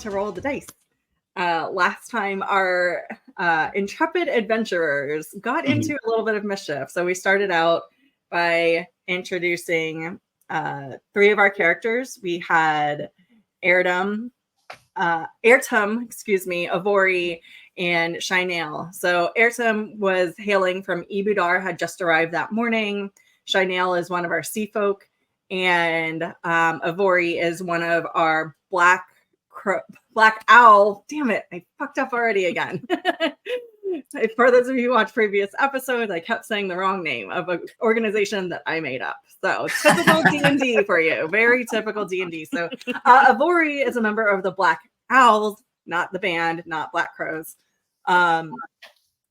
to roll the dice. Last time, our intrepid adventurers got into a little bit of mischief. So we started out by introducing 3 of our characters. We had Avorie, and Shainale. So Thom was hailing from Ibudar, had just arrived that morning. Shainale is one of our sea folk, and Avorie is one of our black owl. Damn it, I fucked up already again. For those of you who watched previous episodes, I kept saying the wrong name of an organization that I made up. So typical D&D for you. Very typical D&D. So Avorie is a member of the Black Owls, not the band, not Black Crows.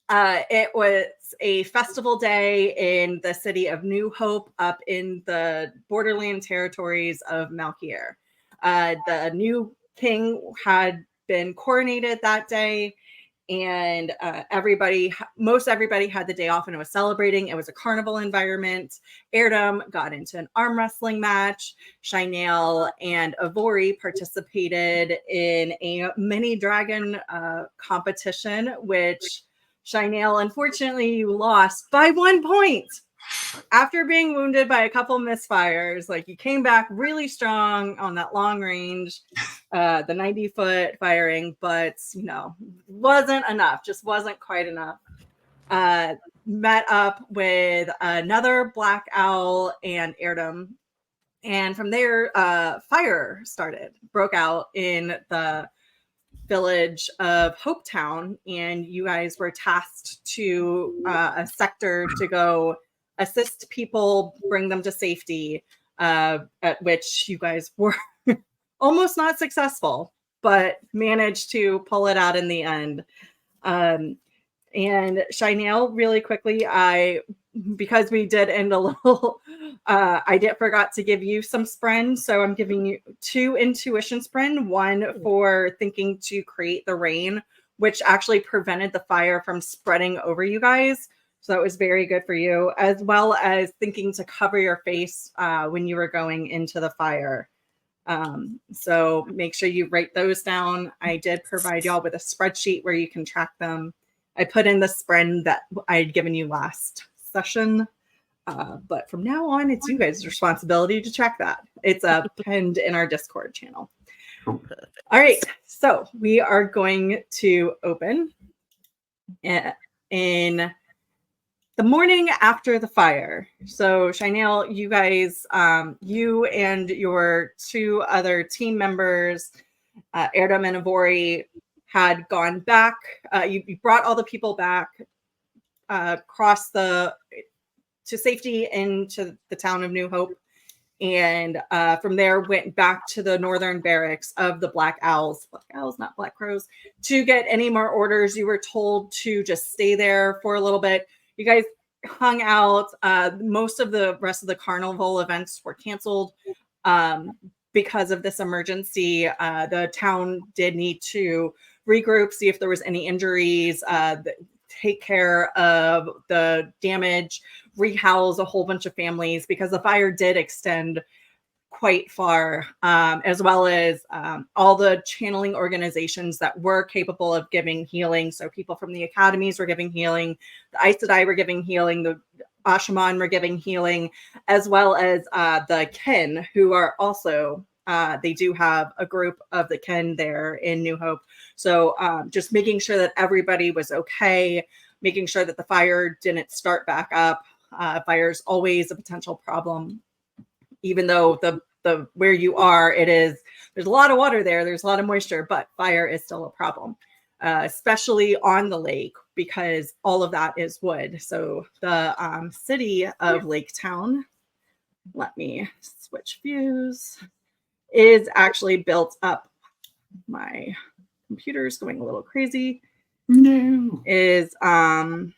It was a festival day in the city of New Hope up in the borderland territories of Malkier. The new king had been coronated that day, and most everybody had the day off and it was celebrating. It was a carnival environment. Thom got into an arm wrestling match. Shainale and Avorie participated in a mini dragon competition, which Shainale, unfortunately, you lost by 1 point. After being wounded by a couple misfires, like you came back really strong on that long range, the 90-foot firing, but wasn't enough. Just wasn't quite enough. Met up with another black owl and Thom, and from there, fire broke out in the village of Hopetown, and you guys were tasked to a sector to go assist people, bring them to safety, at which you guys were almost not successful, but managed to pull it out in the end. And Shainale, really quickly, because we did end a little, I forgot to give you some spren, so I'm giving you 2 intuition spren, 1 for thinking to create the rain, which actually prevented the fire from spreading over you guys. So that was very good for you, as well as thinking to cover your face when you were going into the fire. So make sure you write those down. I did provide y'all with a spreadsheet where you can track them. I put in the spren that I had given you last session. But from now on, it's you guys' responsibility to track that. It's pinned in our Discord channel. All right, so we are going to open in the morning after the fire. So Shainale, you guys, you and your 2 other team members, Thom and Avorie, had gone back. You brought all the people back to safety into the town of New Hope, and from there went back to the northern barracks of the Black Owls, not Black Crows, to get any more orders. You were told to just stay there for a little bit. You guys hung out. Most of the rest of the carnival events were canceled because of this emergency. The town did need to regroup, see if there was any injuries, take care of the damage, rehouse a whole bunch of families, because the fire did extend quite far, as well as all the channeling organizations that were capable of giving healing. So people from the academies were giving healing, the Aes Sedai were giving healing, the Ashaman were giving healing, as well as the Ken, who are also, they do have a group of the Ken there in New Hope. So just making sure that everybody was okay, making sure that the fire didn't start back up. Fire's always a potential problem, even though the where you are, there's a lot of water there, there's a lot of moisture, but fire is still a problem, especially on the lake, because all of that is wood. So the city of Lake Town, let me switch views, is actually built up. My computer's going a little crazy. No. Is update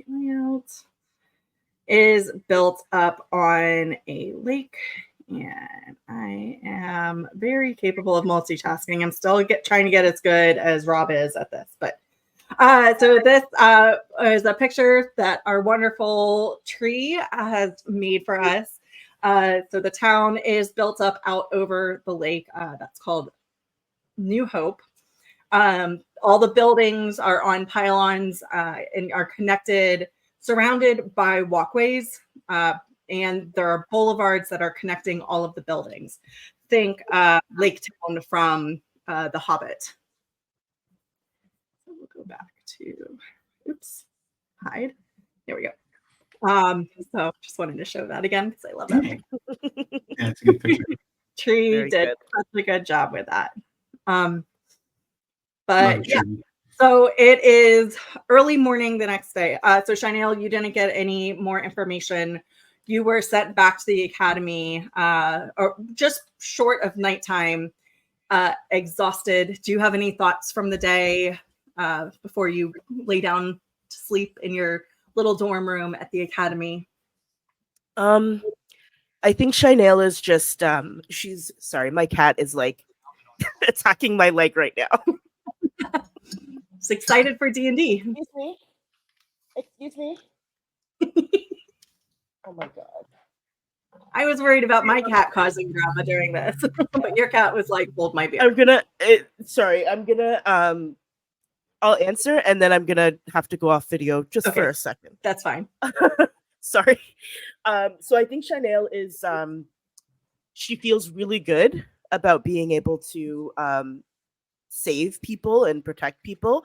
layout, is built up on a lake, and I am very capable of multitasking. I'm still trying to get as good as Rob is at this, but so this is a picture that our wonderful tree has made for us. So the town is built up out over the lake. That's called New Hope. All the buildings are on pylons and are connected, surrounded by walkways, and there are boulevards that are connecting all of the buildings. Think Lake Town from The Hobbit. So we'll go back to, oops, hide. There we go. So just wanted to show that again because I love that picture. Yeah, it's a good picture. Tree Very did good. such a good job with that. Love But yeah, Tree. so it is early morning the next day. So Shainale, you didn't get any more information. You were sent back to the academy, or just short of nighttime, exhausted. Do you have any thoughts from the day before you lay down to sleep in your little dorm room at the academy? I think Shainale is just she's sorry, my cat is like attacking my leg right now. Just excited for D&D. Excuse me. Excuse me. Oh my god. I was worried about my cat causing drama during this, but your cat was like, hold my beer. I'm gonna I'll answer and then I'm gonna have to go off video just Okay. for a second. That's fine. Sorry. So I think Shainale is she feels really good about being able to save people and protect people.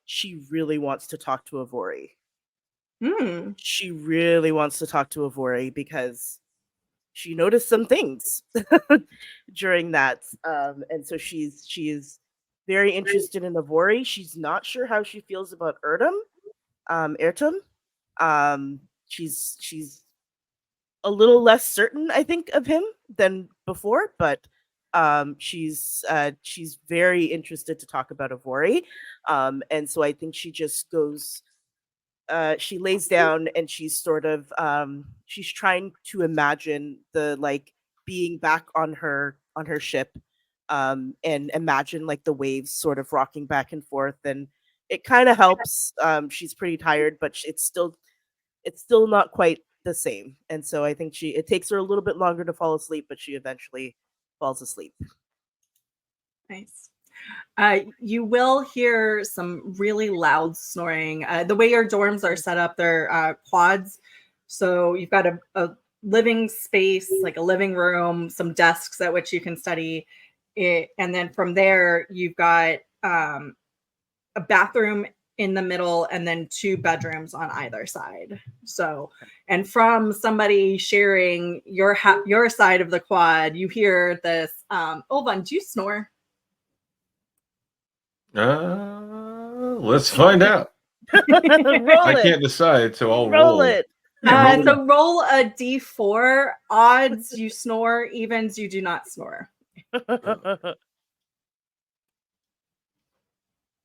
She really wants to talk to Avorie. She really wants to talk to Avorie because she noticed some things during that. And so she's very interested in Avorie. She's not sure how she feels about Ertum. She's a little less certain, I think, of him than before, but she's very interested to talk about Avorie. And so I think she just goes she lays down and she's sort of she's trying to imagine the like being back on her ship, and imagine like the waves sort of rocking back and forth, and it kind of helps. She's pretty tired, but it's still not quite the same, and so I think it takes her a little bit longer to fall asleep, but she eventually falls asleep. Nice. You will hear some really loud snoring. The way your dorms are set up, they're quads. So you've got a living space, like a living room, some desks at which you can study it. And then from there, you've got a bathroom in the middle and then 2 bedrooms on either side. So, and from somebody sharing your side of the quad, you hear this, Olvon, do you snore? Let's find out. I can't decide, so I'll roll it. So roll a d4. Odds you snore, evens you do not snore.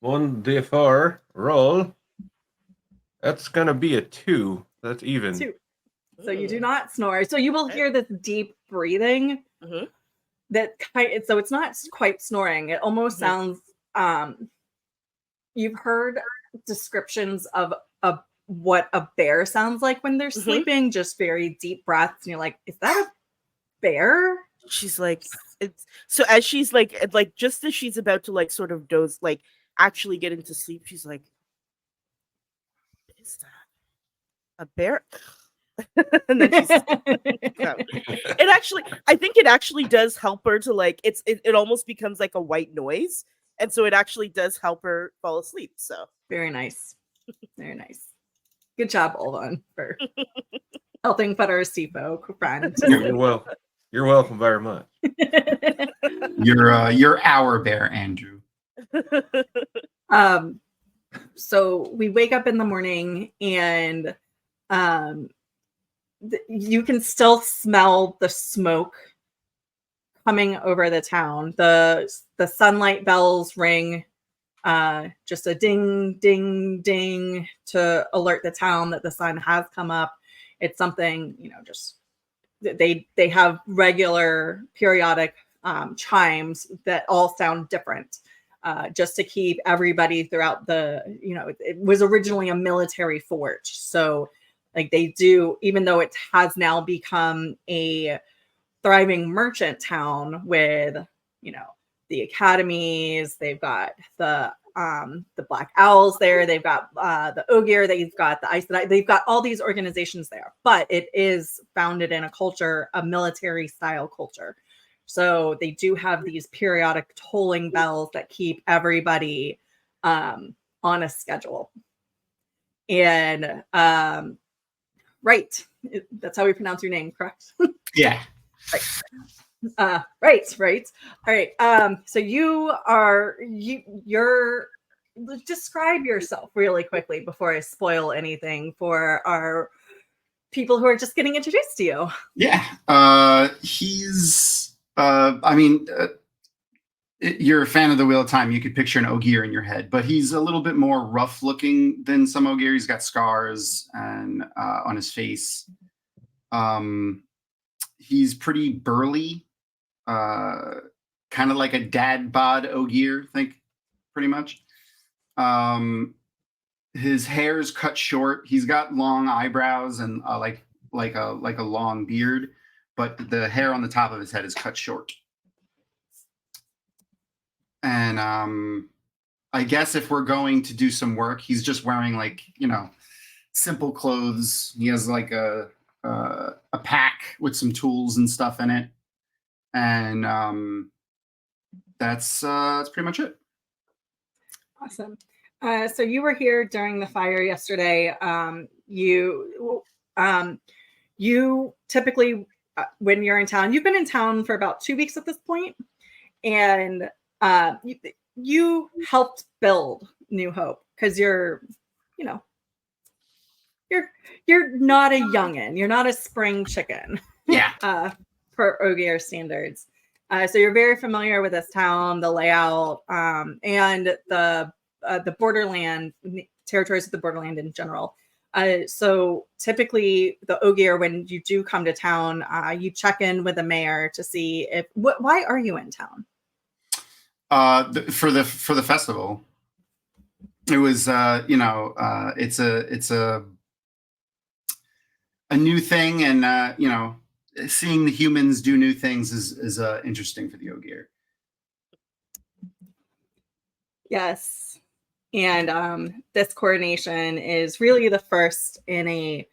1d4 roll. That's gonna be a 2. That's even. 2. So you do not snore. So you will hear this deep breathing. So it's not quite snoring. It almost sounds. You've heard descriptions of what a bear sounds like when they're sleeping, just very deep breaths, and you're like, is that a bear? She's like, it's so as she's like just as she's about to like sort of doze, like actually get into sleep, she's like, is that a bear? And then she's it actually, I think it actually does help her to like it almost becomes like a white noise, and so it actually does help her fall asleep. So very nice. Very nice. Good job, Olvon, for helping put our CFO friend. You're welcome very much. You're our bear, Andrew. So we wake up in the morning and you can still smell the smoke coming over the town. The sunlight bells ring, just a ding, ding, ding to alert the town that the sun has come up. It's something, just they have regular periodic chimes that all sound different, just to keep everybody throughout the, it was originally a military fort. So like they do, even though it has now become a thriving merchant town with, the academies. They've got the Black Owls there. They've got the Ogier. They've got the Ice. They've got all these organizations there, but it is founded in a culture, a military style culture. So they do have these periodic tolling bells that keep everybody on a schedule. And right, that's how we pronounce your name, correct? Yeah. Right. All right. So you're describe yourself really quickly before I spoil anything for our people who are just getting introduced to you. Yeah. He's you're a fan of the Wheel of Time. You could picture an Ogier in your head, but he's a little bit more rough looking than some Ogier. He's got scars and on his face. He's pretty burly, kind of like a dad bod Ogier, think pretty much. His hair's cut short. He's got long eyebrows and like a long beard, but the hair on the top of his head is cut short. And I guess if we're going to do some work, he's just wearing simple clothes. He has like a pack with some tools and stuff in it, and that's pretty much it. Awesome. So you were here during the fire yesterday. You typically, when you're in town, you've been in town for about 2 weeks at this point, and you helped build New Hope because you're not a youngin', you're not a spring chicken. Yeah. For Ogier standards. So you're very familiar with this town, the layout, and the borderland territories of the borderland in general. So typically, the Ogier, when you do come to town, you check in with the mayor to see why are you in town? For the festival, it was it's a new thing, and seeing the humans do new things is interesting for the Ogier. Yes. And this coronation is really the first in a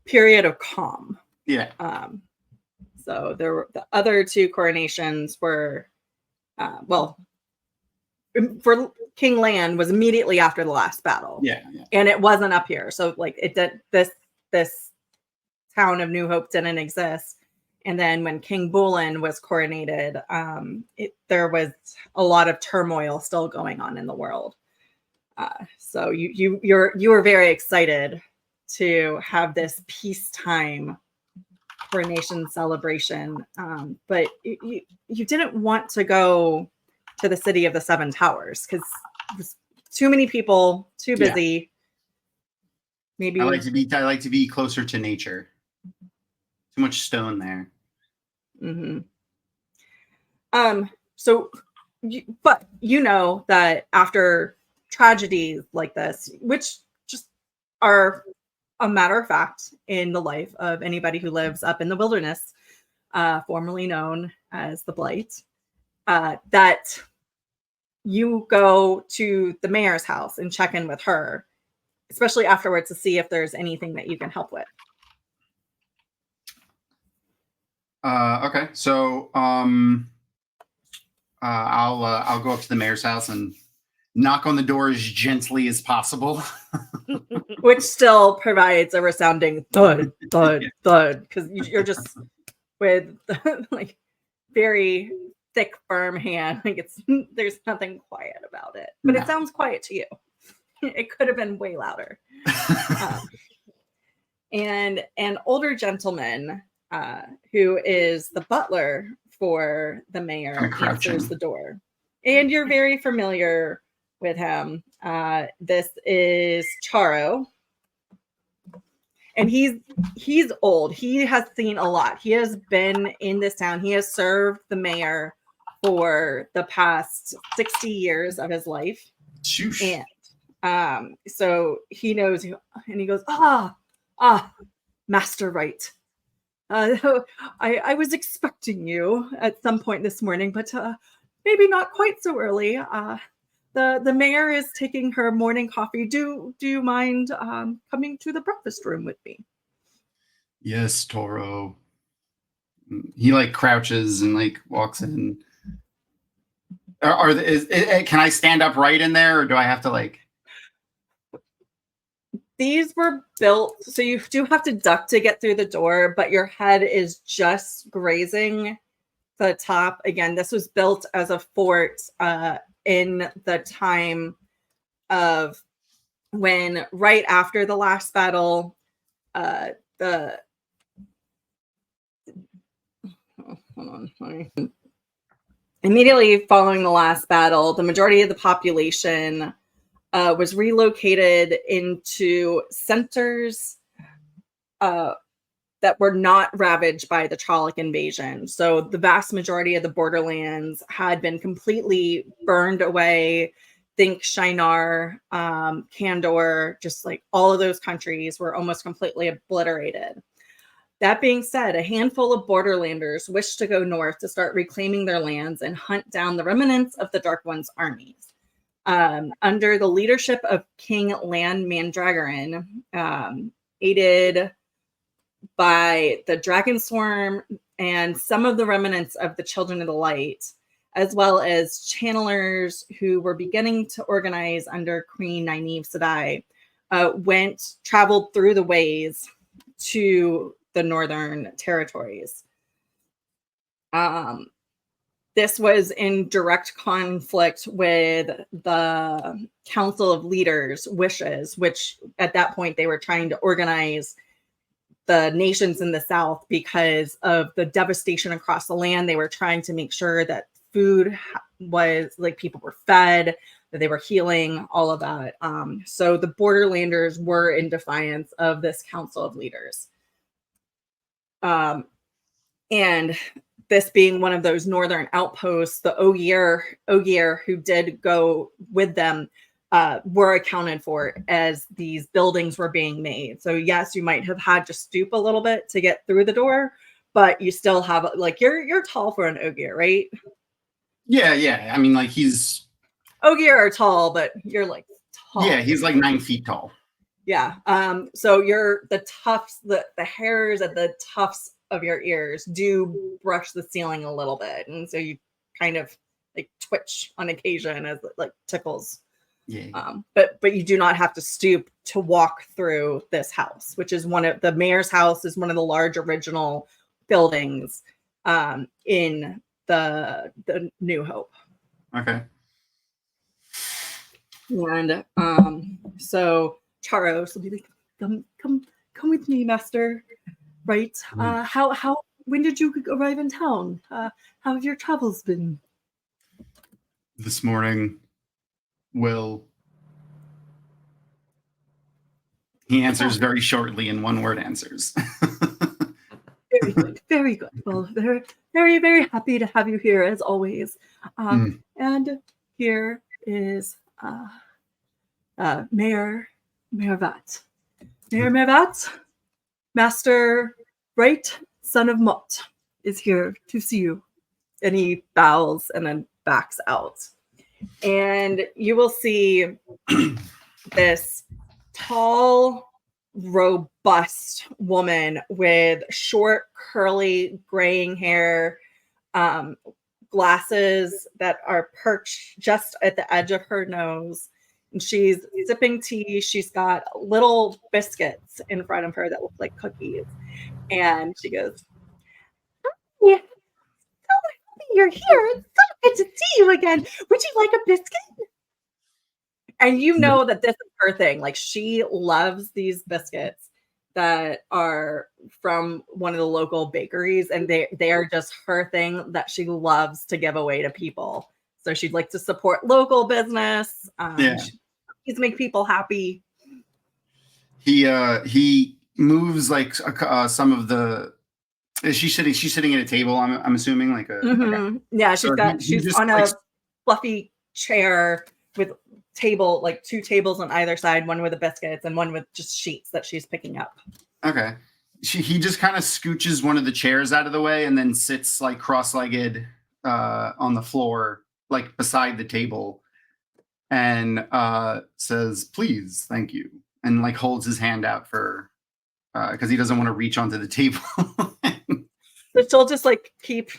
period of calm. Yeah. So the other two coronations were, for King Land was immediately after the last battle. Yeah. And it wasn't up here. So this town of New Hope didn't exist. And then when King Bolin was coronated, there was a lot of turmoil still going on in the world. So you were very excited to have this peacetime coronation celebration, but you didn't want to go to the city of the Seven Towers because too many people, too busy. Yeah. Maybe I like to be closer to nature. Too much stone there. Mm-hmm. But that after tragedies like this, which just are a matter of fact in the life of anybody who lives up in the wilderness, formerly known as the Blight, that you go to the mayor's house and check in with her, especially afterwards, to see if there's anything that you can help with. Okay, so I'll go up to the mayor's house and knock on the door as gently as possible, which still provides a resounding thud, thud, thud, because you're just with like very thick, firm hand. Like there's nothing quiet about it, but It sounds quiet to you. It could have been way louder. And an older gentleman, who is the butler for the mayor, answers the door, and you're very familiar with him. This is Charo, and he's old. He has seen a lot. He has been in this town. He has served the mayor for the past 60 years of his life. Shoosh. And so he knows, and he goes, Master Rieht. I was expecting you at some point this morning, but maybe not quite so early. The mayor is taking her morning coffee. Do you mind coming to the breakfast room with me? Yes, Toro. He like crouches and like walks in. Can I stand upright in there, or do I have to like? These were built, so you do have to duck to get through the door, but your head is just grazing the top. Again, this was built as a fort in the time of when, right after the last battle, the hold on, immediately following the last battle, the majority of the population was relocated into centers that were not ravaged by the Trolloc invasion. So the vast majority of the borderlands had been completely burned away. Think Shainale, Kandor, just like all of those countries were almost completely obliterated. That being said, a handful of Borderlanders wished to go north to start reclaiming their lands and hunt down the remnants of the Dark One's armies. Under the leadership of King Lan Mandragoran, aided by the Dragon Swarm and some of the remnants of the Children of the Light, as well as channelers who were beginning to organize under Queen Nynaeve Sedai, traveled through the ways to the northern territories. This was in direct conflict with the Council of Leaders' wishes, which at that point they were trying to organize the nations in the South because of the devastation across the land. They were trying to make sure that food was, like, people were fed, that they were healing, all of that. So the Borderlanders were in defiance of this Council of Leaders. And this being one of those northern outposts, the Ogier who did go with them were accounted for as these buildings were being made. So yes, you might have had to stoop a little bit to get through the door, but you still have, like, you're tall for an Ogier, right? Yeah. I mean, like, he's Ogier are tall, but you're like tall. Yeah, he's like 9 feet tall. Yeah. So the tufts, the hairs at the tufts of your ears do brush the ceiling a little bit, and so you kind of like twitch on occasion as it like tickles. Yeah. But you do not have to stoop to walk through this house, which is one of the mayor's house, is one of the large original buildings in the New Hope. Okay. And so Charos will be like, come with me, master. Right? How when did you arrive in town? How have your travels been? This morning, Will. He answers very shortly in one-word answers. Very good, very good. Well, very, very, very happy to have you here as always. And here is Mayor Vat. Mayor Mervat, Master Rieht, son of Mott, is here to see you. And he bows and then backs out. And you will see this tall, robust woman with short, curly, graying hair, glasses that are perched just at the edge of her nose. And she's sipping tea. She's got little biscuits in front of her that look like cookies. And she goes, "Yeah, so happy you're here. It's so good to see you again. Would you like a biscuit?" And you know that this is her thing. Like, she loves these biscuits that are from one of the local bakeries, and they are just her thing that she loves to give away to people. So she'd like to support local business. She's make people happy. He moves like some of the. Is she sitting? She's sitting at a table. I'm assuming, like a. Okay. Yeah, she's on a fluffy chair with like 2 tables on either side, one with the biscuits and one with just sheets that she's picking up. Okay. He just kind of scooches one of the chairs out of the way and then sits like cross-legged on the floor like beside the table and says, "Please, thank you," and like holds his hand out for because he doesn't want to reach onto the table. So she'll just like keep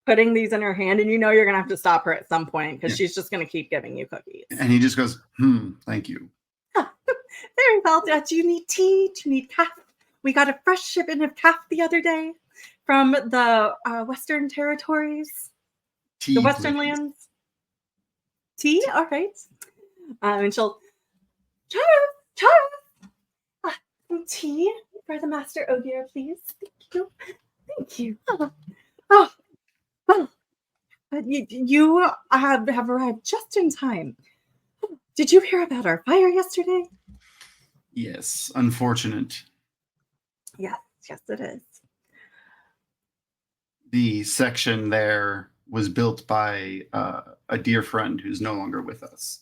putting these in her hand, and you're gonna have to stop her at some point because she's just gonna keep giving you cookies. And he just goes, "Thank you." Very well. Do you need tea? Do you need calf? We got a fresh shipment of calf the other day from the Western Territories, Tea, the Western please. lands. Tea? All right. And she'll, Charles, some tea for the Master Ogier, please. Thank you. Oh, well, you have arrived just in time. Did you hear about our fire yesterday? Yes, unfortunate. Yes, it is. The section there was built by a dear friend who's no longer with us.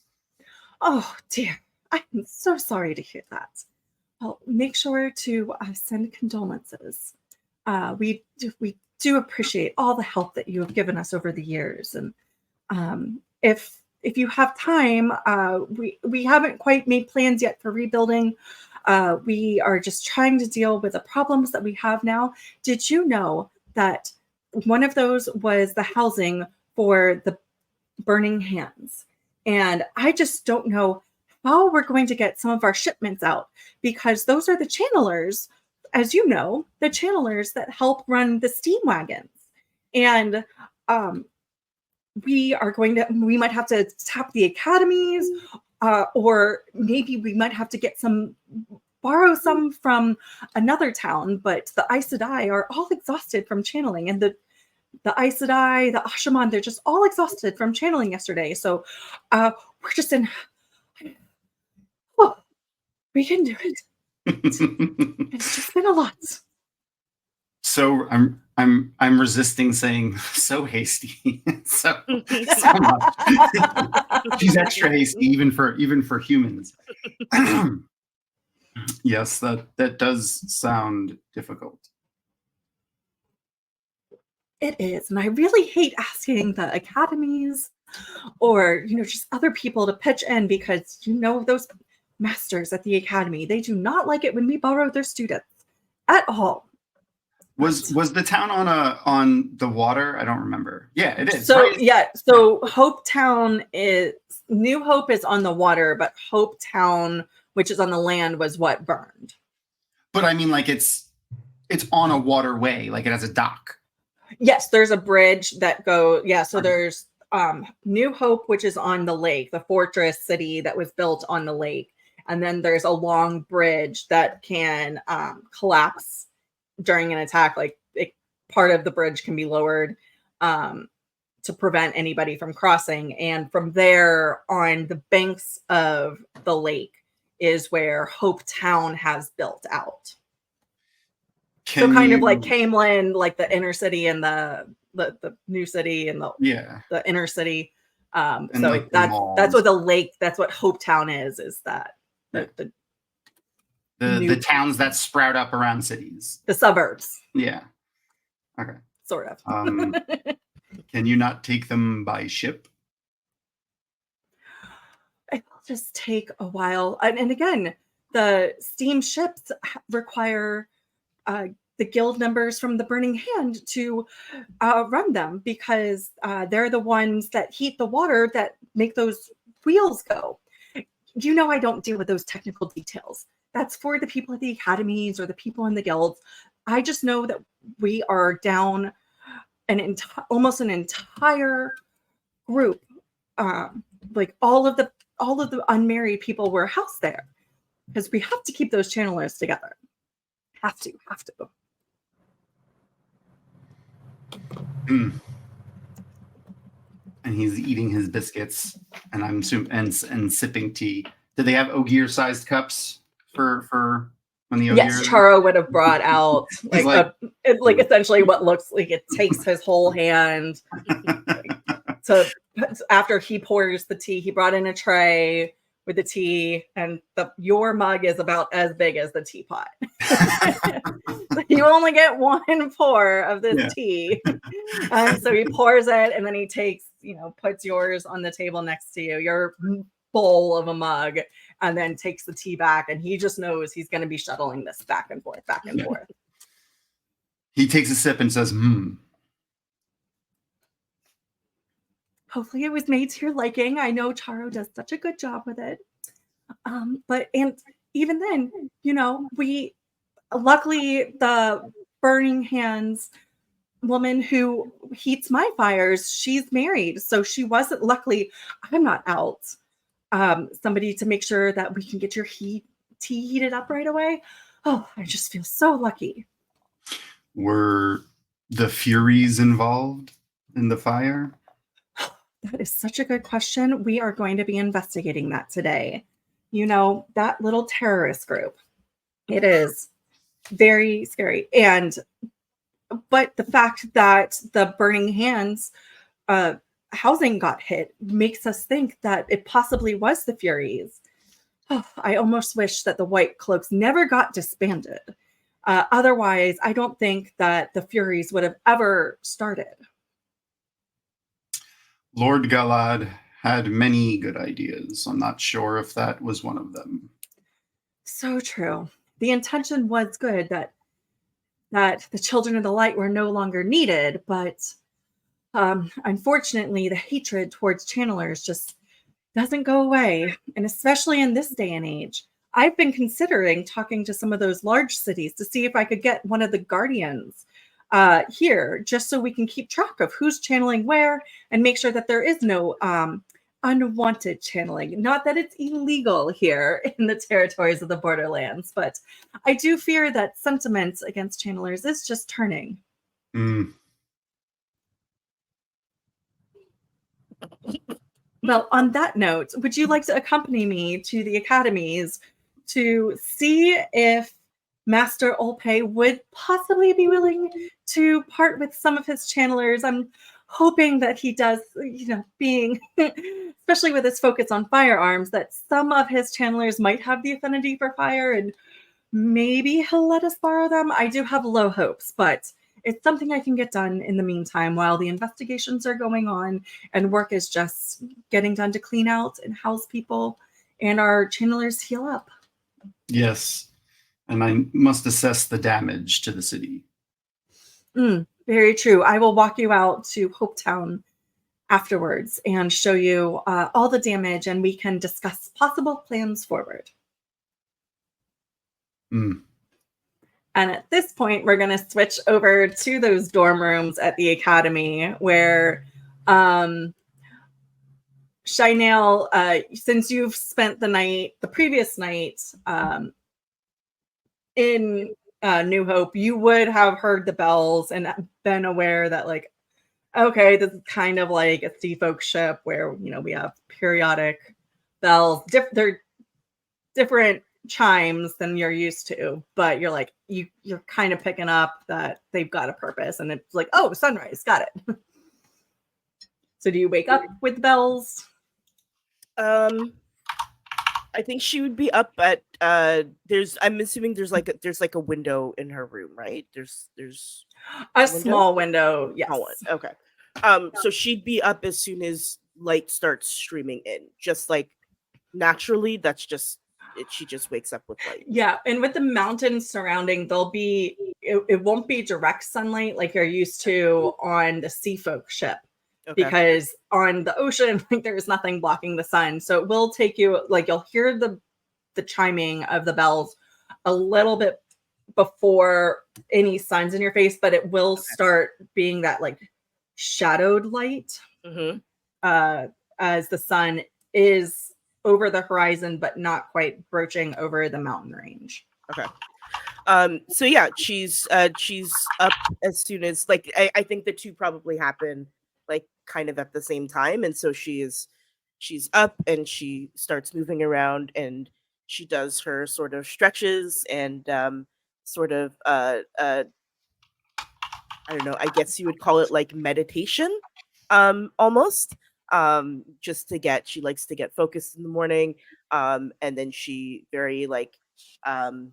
Oh dear, I'm so sorry to hear that. Well, make sure to send condolences. We do appreciate all the help that you have given us over the years, and if you have time, we haven't quite made plans yet for rebuilding. We are just trying to deal with the problems that we have now. Did you know that one of those was the housing for the burning hands? And I just don't know how we're going to get some of our shipments out, because those are the channelers, as you know, the channelers that help run the steam wagons. And we might have to tap the academies, or maybe we might have to borrow some from another town. But the Aes Sedai are all exhausted from channeling, and the Aes Sedai, the Ashaman, they're just all exhausted from channeling yesterday. So we're just in. Oh, we can do it. It's just been a lot. So I'm resisting saying so hasty. so much. She's extra hasty even for humans. Yes, that does sound difficult. It is, and I really hate asking the academies or just other people to pitch in, because those masters at the academy, they do not like it when we borrow their students at all. Was the town on the water? I don't remember. Yeah, it is. So right? yeah, so Hope Town is New Hope is on the water, but Hope Town, which is on the land, was what burned. But I mean, like it's on a waterway, like it has a dock. Yes, there's a bridge that goes. Yeah, so there's New Hope, which is on the lake, the fortress city that was built on the lake, and then there's a long bridge that can collapse during an attack. Like part of the bridge can be lowered to prevent anybody from crossing, and from there on the banks of the lake is where Hope Town has built out. So kind of like Camelin, like the inner city and the new city and the inner city. So like that's what the lake, that's what Hope Town is that the towns that sprout up around cities. The suburbs. Yeah. Okay. Sort of. Can you not take them by ship? It will just take a while. And again, the steam ships require the guild members from the Burning Hand to run them, because they're the ones that heat the water that make those wheels go. I don't deal with those technical details. That's for the people at the academies or the people in the guilds. I just know that we are down almost an entire group. Like all of the unmarried people were housed there, because we have to keep those channelers together. Have to. And he's eating his biscuits, and I'm assuming and sipping tea. Do they have Ogier-sized cups for when the Ogier? Yes, Charo would have brought out like essentially what looks like it takes his whole hand. So after he pours the tea, he brought in a tray with the tea, and your mug is about as big as the teapot. So you only get one pour of this tea. So he pours it, and then he takes, puts yours on the table next to you, your bowl of a mug, and then takes the tea back, and he just knows he's going to be shuttling this back and forth, back and forth. He takes a sip and says, Hopefully it was made to your liking. I know Charo does such a good job with it. But even then, luckily the Burning Hands woman who heats my fires, she's married. So she wasn't, luckily, I'm not out. Somebody to make sure that we can get your tea heated up right away. Oh, I just feel so lucky. Were the Furies involved in the fire? That is such a good question. We are going to be investigating that today. That little terrorist group. It is very scary. But the fact that the Burning Hands housing got hit makes us think that it possibly was the Furies. Oh, I almost wish that the White Cloaks never got disbanded. Otherwise, I don't think that the Furies would have ever started. Lord Galad had many good ideas. I'm not sure if that was one of them. So true. The intention was good, that the Children of the Light were no longer needed, but unfortunately, the hatred towards channelers just doesn't go away, and especially in this day and age. I've been considering talking to some of those large cities to see if I could get one of the guardians here, just so we can keep track of who's channeling where and make sure that there is no unwanted channeling. Not that it's illegal here in the territories of the Borderlands, but I do fear that sentiment against channelers is just turning. Well, on that note, would you like to accompany me to the academies to see if Master Olpe would possibly be willing to part with some of his channelers? I'm hoping that he does, being, especially with his focus on firearms, that some of his channelers might have the affinity for fire, and maybe he'll let us borrow them. I do have low hopes, but it's something I can get done in the meantime while the investigations are going on and work is just getting done to clean out and house people and our channelers heal up. Yes. And I must assess the damage to the city. Very true. I will walk you out to Hopetown afterwards and show you all the damage, and we can discuss possible plans forward. And at this point, we're going to switch over to those dorm rooms at the academy where Shainale, since you've spent the previous night in New Hope, you would have heard the bells and been aware that, okay, this is kind of like a sea folk ship where, we have periodic bells. They're different chimes than you're used to, but you're you're kind of picking up that they've got a purpose, and it's like, oh, sunrise, got it. So do you wake up with bells? I think she would be up at I'm assuming there's like a window in her room, right? There's a small window, yes. Okay. So she'd be up as soon as light starts streaming in, just like naturally. That's just it. She just wakes up with light. Yeah, and with the mountains surrounding, it won't be direct sunlight like you're used to on the sea folk ship. Okay. Because on the ocean, there's nothing blocking the sun. So it will take you, you'll hear the chiming of the bells a little bit before any sun's in your face, but it will start being that shadowed light as the sun is over the horizon, but not quite broaching over the mountain range. Okay. So yeah, she's up as soon as I think the two probably happen kind of at the same time, and so she's up and she starts moving around and she does her sort of stretches and sort of I don't know, I guess you would call it meditation almost, just to get, she likes to get focused in the morning. And then she very like, um,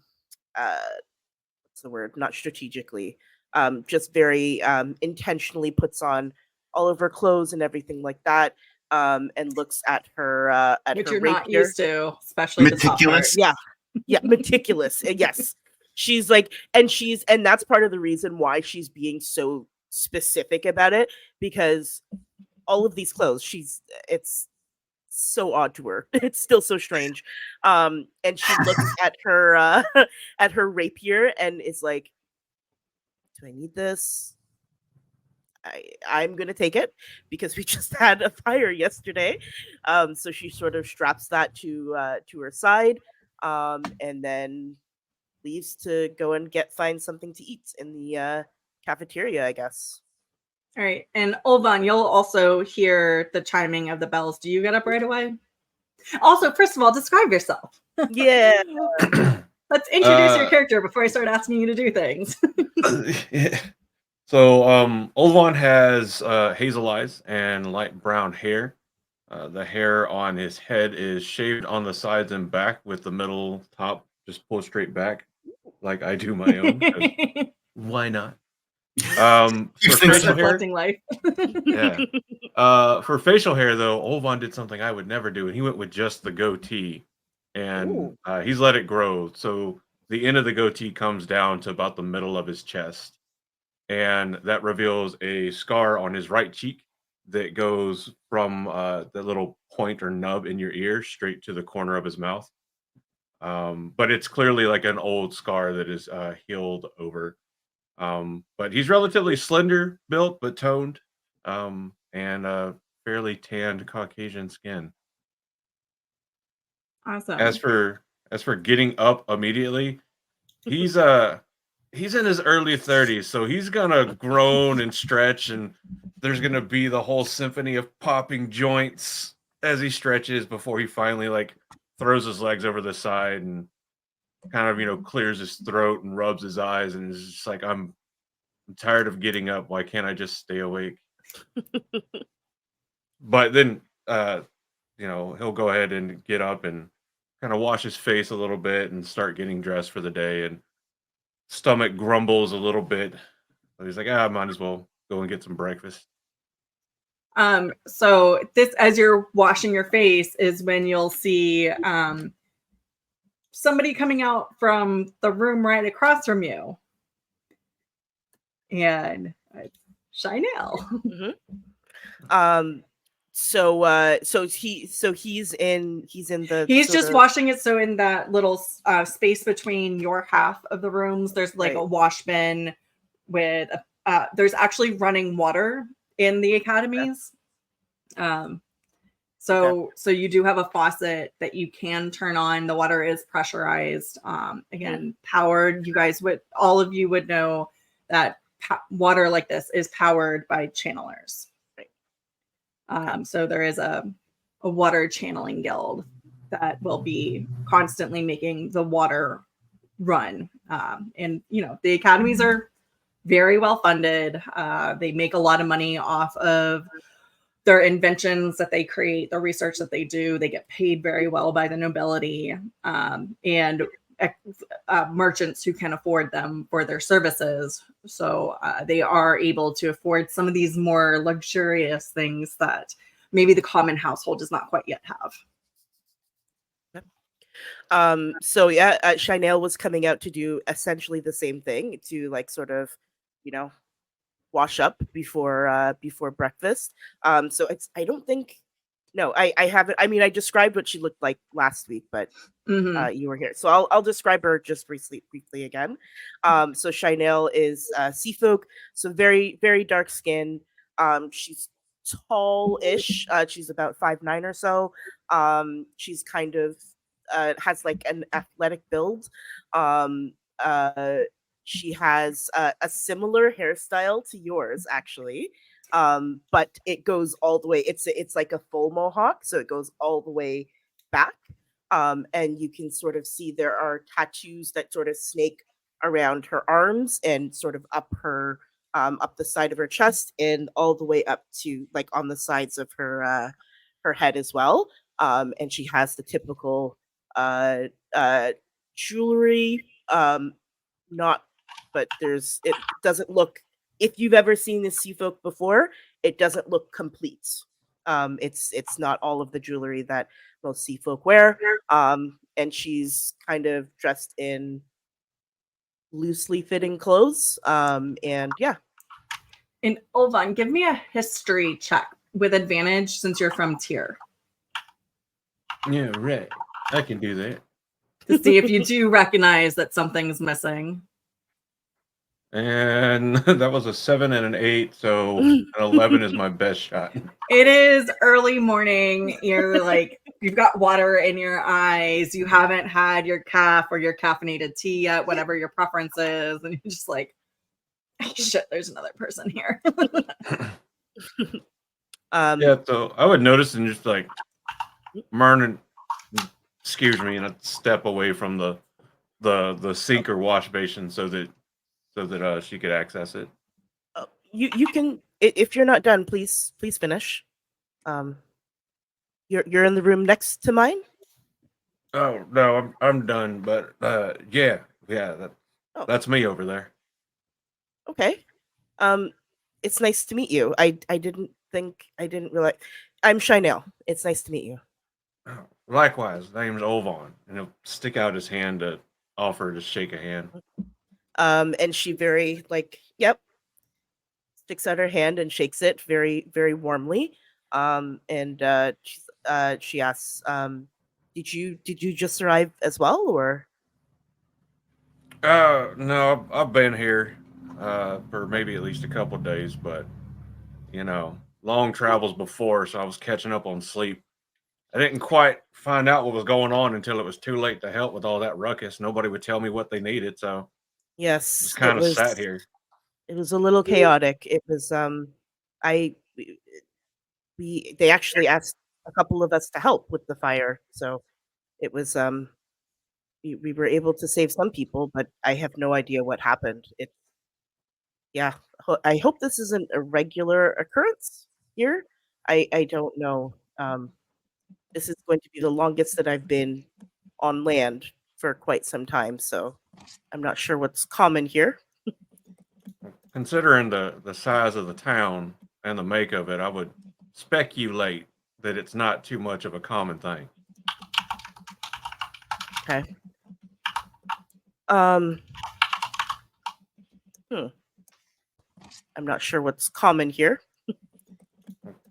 what's the word? Not strategically, just very intentionally puts on all of her clothes and everything like that. And looks at Which her you're not rapier. used to, especially the top part. Meticulous. Yeah, meticulous. Yes. She's like, and that's part of the reason why she's being so specific about it, because all of these clothes, it's so odd to her. It's still so strange. And she looks at her at her rapier and is like, do I need this? I'm gonna take it because we just had a fire yesterday. So she sort of straps that to her side, and then leaves to go and find something to eat in the cafeteria, I guess. All right. And Olvon, you'll also hear the chiming of the bells. Do you get up right away? Also, first of all, describe yourself. Yeah. Let's introduce your character before I start asking you to do things. So, Olvon has hazel eyes and light brown hair. The hair on his head is shaved on the sides and back, with the middle top just pulled straight back, like I do my own. 'Cause why not? For facial hair, Reflecting life. yeah. For facial hair, though, Olvon did something I would never do, and he went with just the goatee, and Ooh. he's let it grow. So the end of the goatee comes down to about the middle of his chest, and that reveals a scar on his right cheek that goes from the little point or nub in your ear straight to the corner of his mouth. But it's clearly like an old scar that is healed over. But he's relatively slender built, but toned, and fairly tanned Caucasian skin. Awesome. As for getting up immediately, he's he's in his early 30s, so he's gonna groan and stretch, and there's gonna be the whole symphony of popping joints as he stretches before he finally like throws his legs over the side and kind of clears his throat and rubs his eyes and is just like, I'm tired of getting up. Why can't I just stay awake? But then he'll go ahead and get up and kind of wash his face a little bit and start getting dressed for the day, and stomach grumbles a little bit. But he's like, I might as well go and get some breakfast. So this, as you're washing your face, is when you'll see somebody coming out from the room right across from you. And Shainale. Mm-hmm. So he's in the he's just washing it. So in that little space between your half of the rooms, there's like a wash bin with there's actually running water in the academies. So you do have a faucet that you can turn on. The water is pressurized, again, powered. All of you would know that water like this is powered by channelers. So there is a water channeling guild that will be constantly making the water run. And the academies are very well funded. They make a lot of money off of their inventions that they create, the research that they do. They get paid very well by the nobility, and merchants who can afford them for their services. So they are able to afford some of these more luxurious things that maybe the common household does not quite yet have. So yeah, Shainale was coming out to do essentially the same thing, to like sort of, wash up before breakfast. So I don't think, no, I haven't. I mean, I described what she looked like last week, but you were here, so I'll describe her just briefly again. So Shainale is sea folk, so very very dark skin. She's tall-ish. She's about 5'9" or so. She's kind of has like an athletic build. She has a similar hairstyle to yours, actually, but it goes all the way. It's like a full mohawk, so it goes all the way back, and you can sort of see there are tattoos that sort of snake around her arms and sort of up her up the side of her chest and all the way up to like on the sides of her head as well. And she has the typical uh, jewelry. Not, but it doesn't look. If you've ever seen the sea folk before, it doesn't look complete. It's not all of the jewelry that most sea folk wear. And she's kind of dressed in loosely fitting clothes. And yeah, And Olvon, give me a history check with advantage since you're from Tyr Yeah, right. I can do that. to see if you do recognize that something's missing. And that was a 7 and an 8, so an 11 is my best shot. It is early morning. You're like, you've got water in your eyes. You haven't had your caf or your caffeinated tea yet, whatever your preference is. And you're just like, oh, shit, there's another person here. Yeah, so I would notice and just like, Mernon, excuse me, and I'd step away from the sink or wash basin so that she could access it. You can, if you're not done, please finish. You're in the room next to mine. Oh no, I'm done. But yeah, that's me over there. Okay. It's nice to meet you. I didn't realize. I'm Shainale. It's nice to meet you. Oh, likewise, name's Olvon, and he'll stick out his hand to offer to shake a hand. And she very yep, sticks out her hand and shakes it very, very warmly. And she asks, did you just arrive as well, or? No, I've been here for maybe at least a couple of days, but long travels before, so I was catching up on sleep. I didn't quite find out what was going on until it was too late to help with all that ruckus. Nobody would tell me what they needed, so Yes, just kind of sat here. It was a little chaotic. It was I they actually asked a couple of us to help with the fire, so it was we were able to save some people, but I have no idea what happened. Yeah, I hope this isn't a regular occurrence here. I don't know. This is going to be the longest that I've been on land for quite some time, so I'm not sure what's common here. Considering the size of the town and the make of it, I would speculate that it's not too much of a common thing. Okay. I'm not sure what's common here.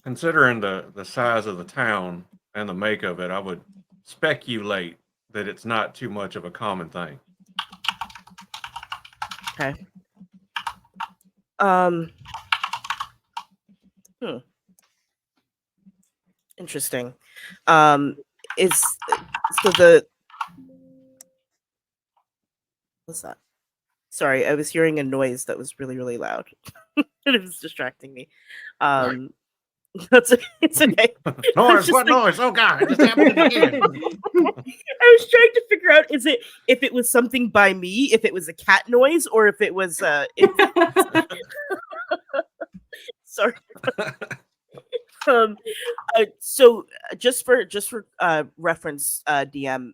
Considering the size of the town and the make of it, I would speculate that it's not too much of a common thing. Okay. Interesting. Is so the what's that? Sorry, I was hearing a noise that was really, really loud. It was distracting me. It's okay. Noise! What noise? Oh God! It just happened again. I was trying to figure out if it was something by me, if it was a cat noise, or if it was sorry. So just for reference, DM,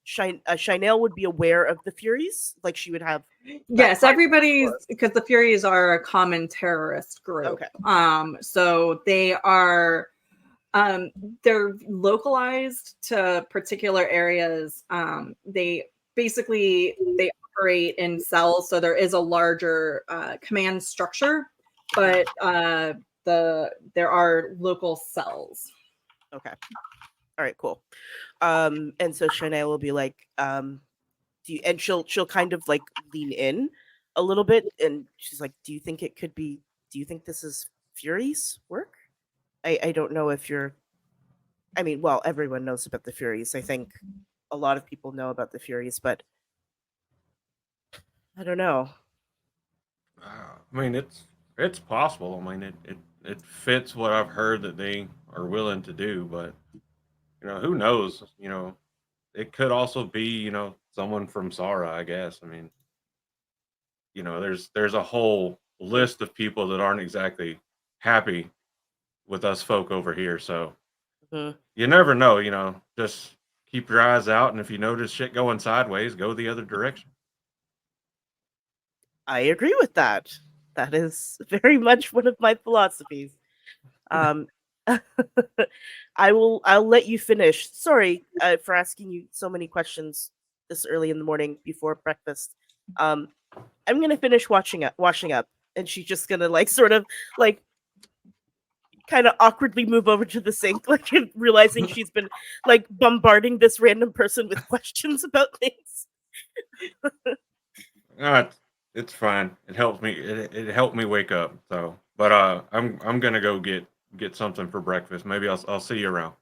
Shainale would be aware of the Furies, like she would have. Yes, everybody's, because the Furies are a common terrorist group. Okay. So they are, they're localized to particular areas. They operate in cells, so there is a larger command structure, but there are local cells. Okay. All right, cool. And so Shainale will be like, and she'll kind of like lean in a little bit, and she's like, do you think this is Fury's work? I don't know if well, everyone knows about the Furies. I think a lot of people know about the Furies, but I don't know. I mean, it's possible. I mean, it fits what I've heard that they are willing to do, but who knows? It could also be someone from Sara, I guess. I mean, there's a whole list of people that aren't exactly happy with us folk over here. So Mhm. you never know, just keep your eyes out. And if you notice shit going sideways, go the other direction. I agree with that. That is very much one of my philosophies. Um, I'll let you finish. Sorry for asking you so many questions this early in the morning before breakfast. I'm gonna finish washing up, and she's just gonna like sort of like kind of awkwardly move over to the sink, like realizing she's been like bombarding this random person with questions about things. Uh, it's fine. It helps me. It helped me wake up. So, but I'm gonna go get something for breakfast. Maybe I'll see you around.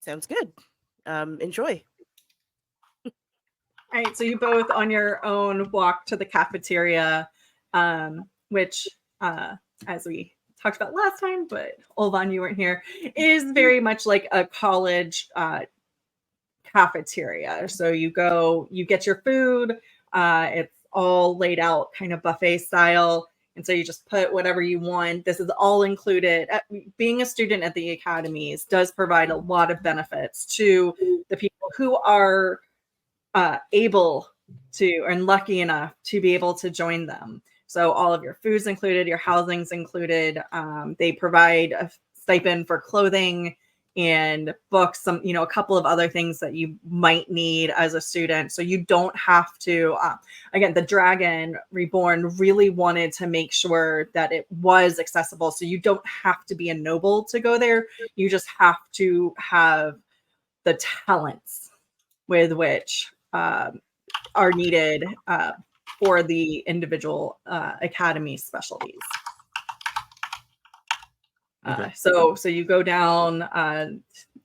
Sounds good. Enjoy. All right, so you both on your own walk to the cafeteria, which, as we talked about last time, but Olvon, you weren't here, is very much like a college cafeteria. So you go, you get your food. It's all laid out kind of buffet style. And so you just put whatever you want. This is all included. Being a student at the academies does provide a lot of benefits to the people who are able to and lucky enough to be able to join them. So all of your food's included, your housing's included. They provide a stipend for clothing and books, a couple of other things that you might need as a student. So you don't have to, again, the Dragon Reborn really wanted to make sure that it was accessible. So you don't have to be a noble to go there. You just have to have the talents with which are needed for the individual academy specialties. Okay. So you go down.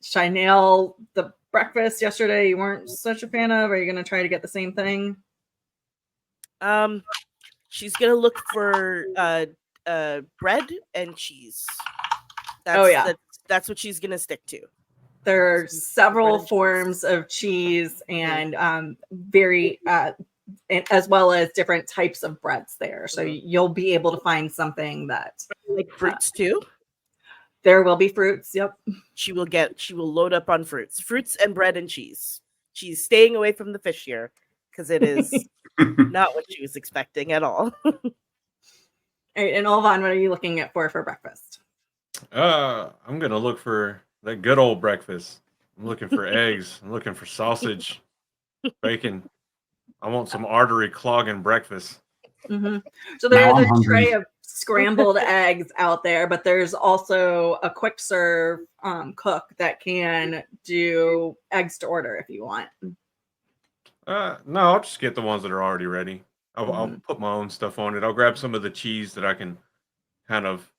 Shainale, the breakfast yesterday you weren't such a fan of. Are you going to try to get the same thing? She's gonna look for bread and cheese. That's what she's gonna stick to. There are several forms of cheese and very as well as different types of breads there. So you'll be able to find something that like fruits too. There will be fruits. Yep. She will load up on fruits and bread and cheese. She's staying away from the fish here because it is not what she was expecting at all. All right, and Olvon, what are you looking at for breakfast? I'm gonna look for that good old breakfast. I'm looking for eggs. I'm looking for sausage, bacon. I want some artery clogging breakfast. Mm-hmm. So there's a tray of scrambled eggs out there, but there's also a quick serve cook that can do eggs to order if you want. No, I'll just get the ones that are already ready. I'll put my own stuff on it. I'll grab some of the cheese that I can kind of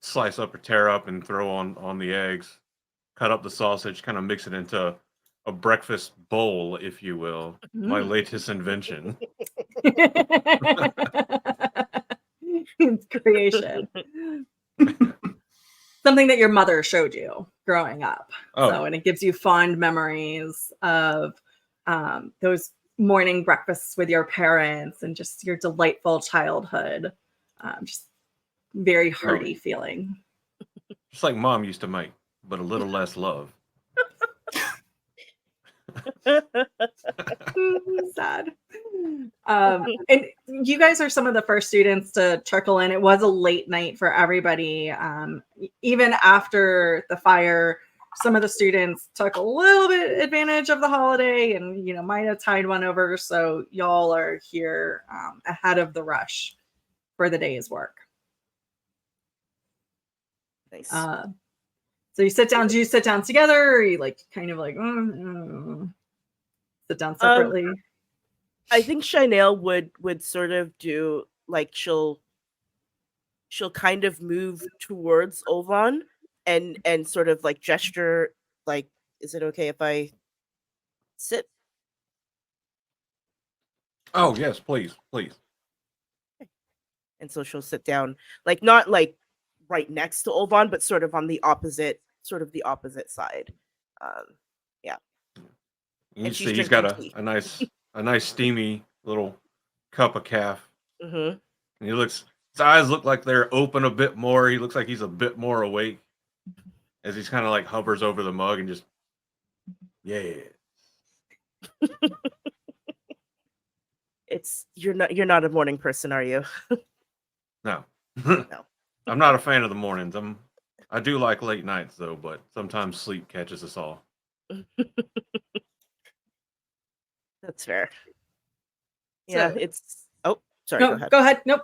slice up or tear up and throw on the eggs. Cut up the sausage, kind of mix it into a breakfast bowl, if you will. My latest invention. It's creation. Something that your mother showed you growing up. Oh. And it gives you fond memories of those morning breakfasts with your parents and just your delightful childhood. Just very hearty feeling. Just like Mom used to make, but a little less love. Sad. And you guys are some of the first students to trickle in. It was a late night for everybody. Even after the fire, some of the students took a little bit advantage of the holiday and might have tied one over. So y'all are here ahead of the rush for the day's work. Nice. So you sit down. Do you sit down together, or are you kind of sit down separately? I think Shainale would sort of do she'll kind of move towards Olvon and sort of gesture is it okay if I sit? Oh yes, please. And so she'll sit down, not right next to Olvon, but sort of on the opposite side. Yeah. You see, he's got a nice steamy little cup of calf. Mm-hmm. And his eyes look like they're open a bit more. He looks like he's a bit more awake as he's kind of like hovers over the mug and just, yeah. You're not a morning person, are you? No. No. I'm not a fan of the mornings. I do like late nights though, but sometimes sleep catches us all. That's fair. Yeah, So- it's. Oh, sorry. No, Go ahead. go ahead. Nope.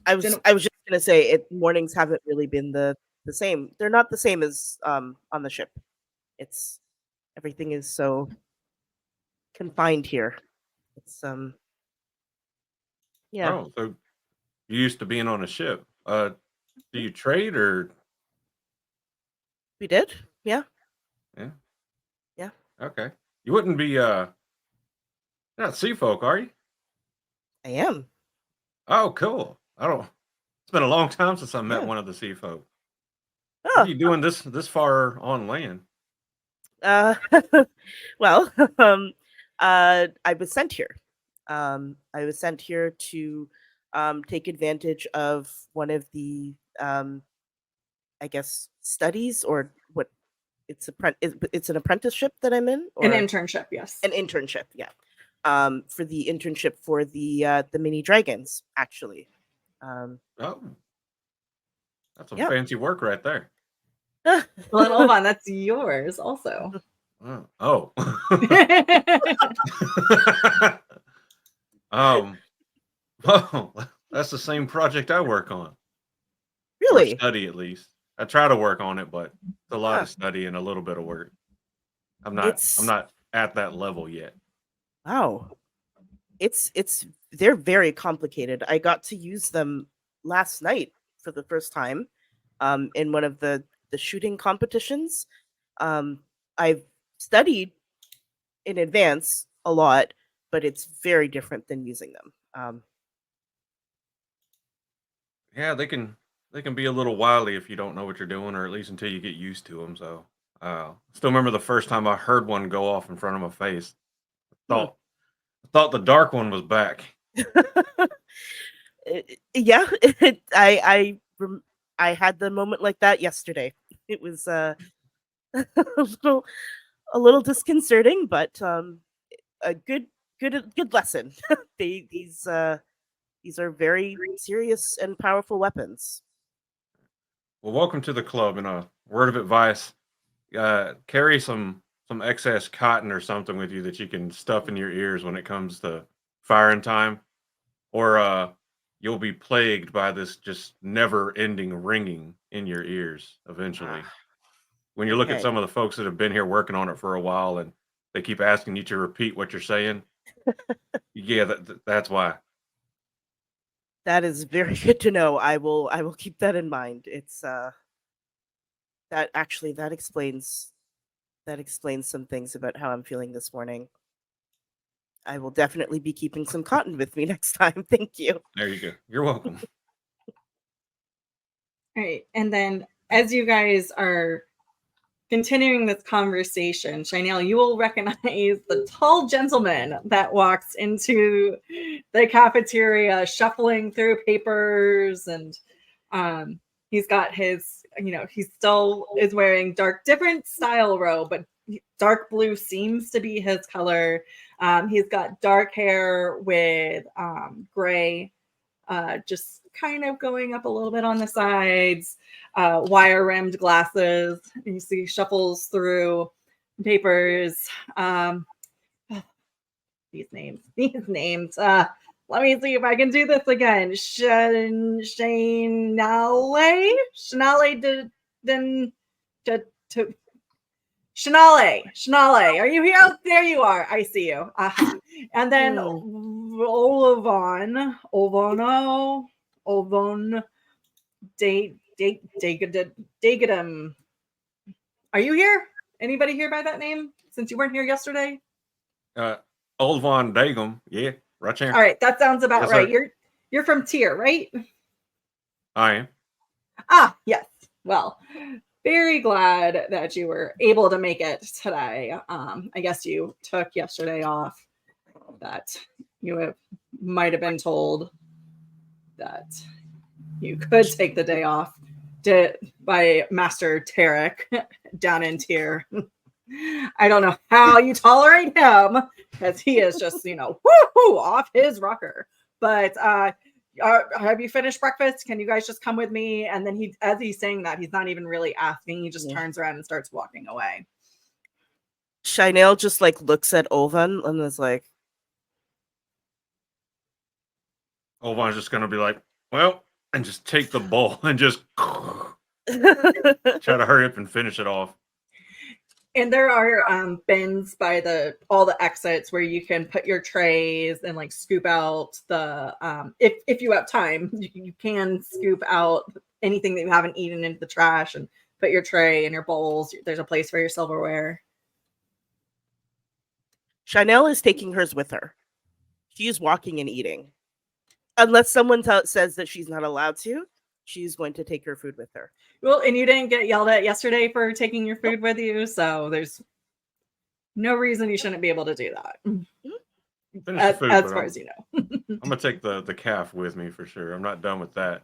I was just gonna say mornings haven't really been the same. They're not the same as on the ship. It's everything is so confined here. It's yeah. Oh, so you used to being on a ship. Do you trade or? We did? Yeah. Yeah. Yeah. Okay. You wouldn't be you're not sea folk, are you? I am. Oh, cool. It's been a long time since I met Yeah. one of the sea folk. Oh, What are you doing this far on land? well, I was sent here. I was sent here to take advantage of one of the I guess studies or what it's an apprenticeship that I'm in, or An internship, yes. an internship, yeah. For the internship for the mini dragons, actually. Oh, that's some Yeah. fancy work right there. Well, and Olvon, that's yours also. Oh. Well, that's the same project I work on. Or Really? study at least. I try to work on it, but it's a lot Huh. of study and a little bit of work. I'm It's not at that level yet. wow. It's they're very complicated. I got to use them last night for the first time in one of the shooting competitions. I've studied in advance a lot, but it's very different than using them. Yeah, they can be a little wily if you don't know what you're doing, or at least until you get used to them. So, still remember the first time I heard one go off in front of my face. I thought the dark one was back. Yeah, I had the moment like that yesterday. It was a little disconcerting, but a good lesson. These are very serious and powerful weapons. Well, welcome to the club. And a word of advice: carry some excess cotton or something with you that you can stuff in your ears when it comes to firing time, or you'll be plagued by this just never-ending ringing in your ears eventually. When you look at Okay. some of the folks that have been here working on it for a while and they keep asking you to repeat what you're saying, yeah, that's why. That is very good to know. I will keep that in mind. It's that explains some things about how I'm feeling this morning. I will definitely be keeping some cotton with me next time. Thank you. There you go. You're welcome. All right. And then as you guys are continuing this conversation, Shainale, you will recognize the tall gentleman that walks into the cafeteria shuffling through papers, and he's got his, he still is wearing different style robe, but dark blue seems to be his color. He's got dark hair with gray, just kind of going up a little bit on the sides, wire rimmed glasses. You see, shuffles through papers. These names. Let me see if I can do this again. Shainale. Shainale, are you here? Oh, there you are. I see you. And then Olvon, Dagaem. Are you here? Anybody here by that name? Since you weren't here yesterday? Olvon Dagaem. Yeah, right here. All right, that sounds about Yes, right. sir. You're from Tyr, right? I am. Ah, yes. Well, very glad that you were able to make it today. I guess you took yesterday off. That you might have been told that you could take the day off by Master Tarek down in tier. I don't know how you tolerate him, because he is just, woohoo, off his rocker. But have you finished breakfast? Can you guys just come with me? And then as he's saying that, he's not even really asking. He just turns around and starts walking away. Shainale just like looks at Olvon and is like, Olvon's just gonna be like, well, and just take the bowl and just try to hurry up and finish it off. And there are bins by all the exits where you can put your trays and like scoop out the if you have time, you can scoop out anything that you haven't eaten into the trash and put your tray and your bowls. There's a place for your silverware. Shainale is taking hers with her. She is walking and eating. Unless someone says that she's not allowed to, she's going to take her food with her. Well, and you didn't get yelled at yesterday for taking your food with you, so there's no reason you shouldn't be able to do that. Finish the food, as far as you know. I'm gonna take the calf with me for sure. I'm not done with that.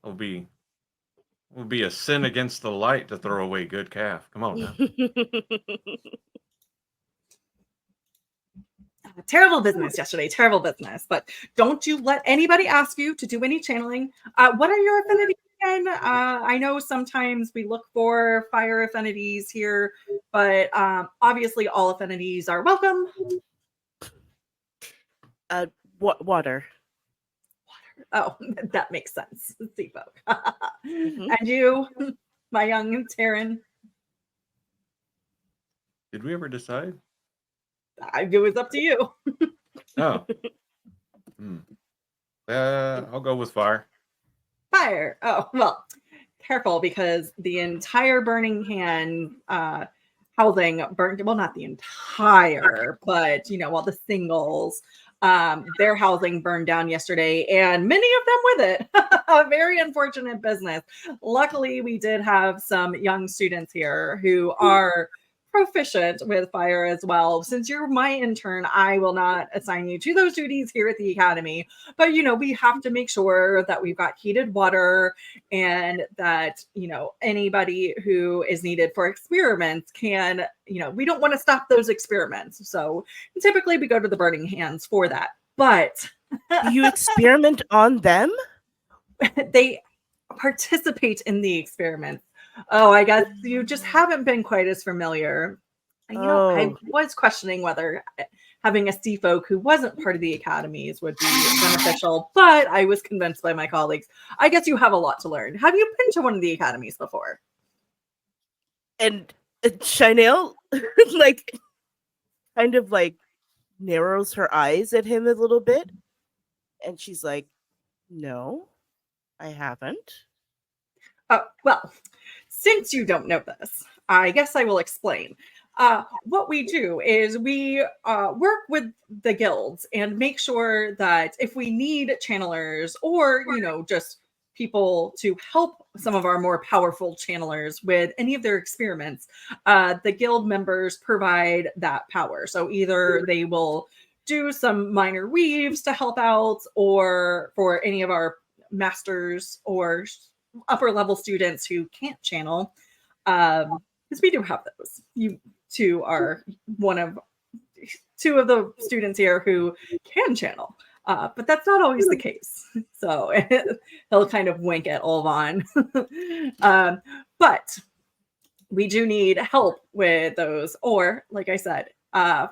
It'll be a sin against the light to throw away good calf. Come on now. Terrible business yesterday, terrible business. But don't you let anybody ask you to do any channeling. What are your affinities again? I know sometimes we look for fire affinities here, but obviously all affinities are welcome. Water. Oh, that makes sense. Sea folk. And you, my young Taryn? Did we ever decide? It was up to you. Oh. I'll go with fire. Fire. Oh, well, careful, because the entire Burning Hand housing burned. Well, not the entire, but all the singles. Their housing burned down yesterday, and many of them with it. A very unfortunate business. Luckily, we did have some young students here who are proficient with fire as well. Since you're my intern, I will not assign you to those duties here at the academy. But we have to make sure that we've got heated water, and that anybody who is needed for experiments can, we don't want to stop those experiments. So typically we go to the Burning Hands for that. But you experiment on them? They participate in the experiments. Oh, I guess you just haven't been quite as familiar. I was questioning whether having a sea folk who wasn't part of the academies would be beneficial, but I was convinced by my colleagues. I guess you have a lot to learn. Have you been to one of the academies before? And Shainale kind of narrows her eyes at him a little bit, and she's like, "No, I haven't." Well, since you don't know this, I guess I will explain. What we do is we work with the guilds and make sure that if we need channelers or, just people to help some of our more powerful channelers with any of their experiments, the guild members provide that power. So either they will do some minor weaves to help out, or for any of our masters or upper level students who can't channel, because we do have those. You two are two of the students here who can channel, but that's not always the case. So he'll kind of wink at Olvon. But we do need help with those, or like I said,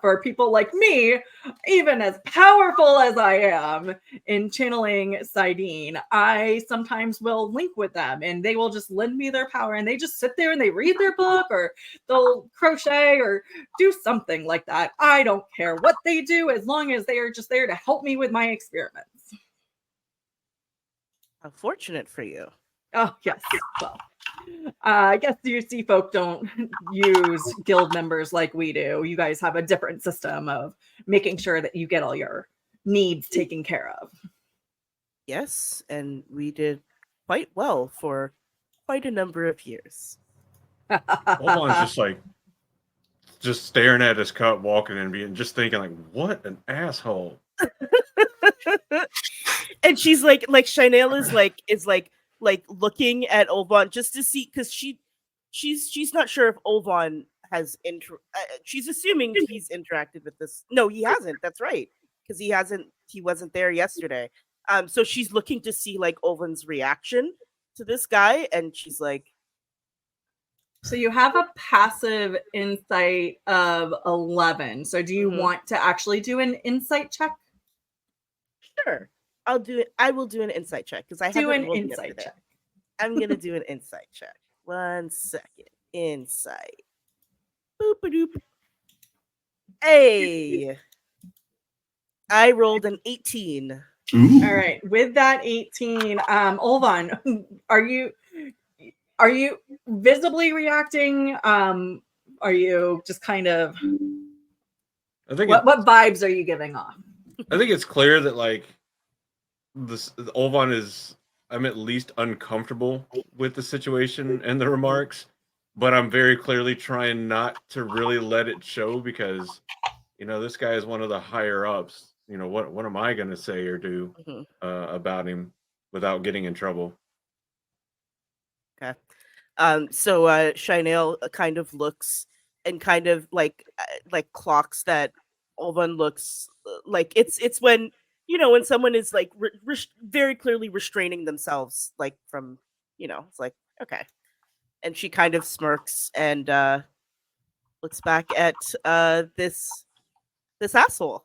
for people like me, even as powerful as I am in channeling Sidene, I sometimes will link with them and they will just lend me their power, and they just sit there and they read their book, or they'll crochet or do something like that. I don't care what they do as long as they are just there to help me with my experiments. How fortunate for you. Oh, yes. Well, I guess you sea folk don't use guild members like we do. You guys have a different system of making sure that you get all your needs taken care of. Yes, and we did quite well for quite a number of years. Olvon's just staring at his cup, walking and just thinking what an asshole. And she's like Shainale is looking at Olvon just to see, because she's not sure if Olvon has she's assuming he's interacted with this. No, he hasn't. That's right, because he wasn't there yesterday. So she's looking to see like Olvon's reaction to this guy, and she's like, So you have a passive insight of 11. So do you want to actually do an insight check? sure, I'll do it. I will do an insight check because I Do haven't an rolled insight yesterday. check. I'm gonna do an insight check. 1 second. Insight. Boop-a-doop. Hey, I rolled an 18. Ooh. All right. With that 18, Olvon, are you visibly reacting? Are you just kind of I think what vibes are you giving off? I think it's clear that like Olvon is, I'm at least uncomfortable with the situation and the remarks, but I'm very clearly trying not to really let it show because, this guy is one of the higher ups. What am I going to say or do about him without getting in trouble? Okay. So Shainale kind of looks and kind of like clocks that Olvon looks like it's when when someone is like very clearly restraining themselves like from it's like okay, and she kind of smirks and looks back at this asshole.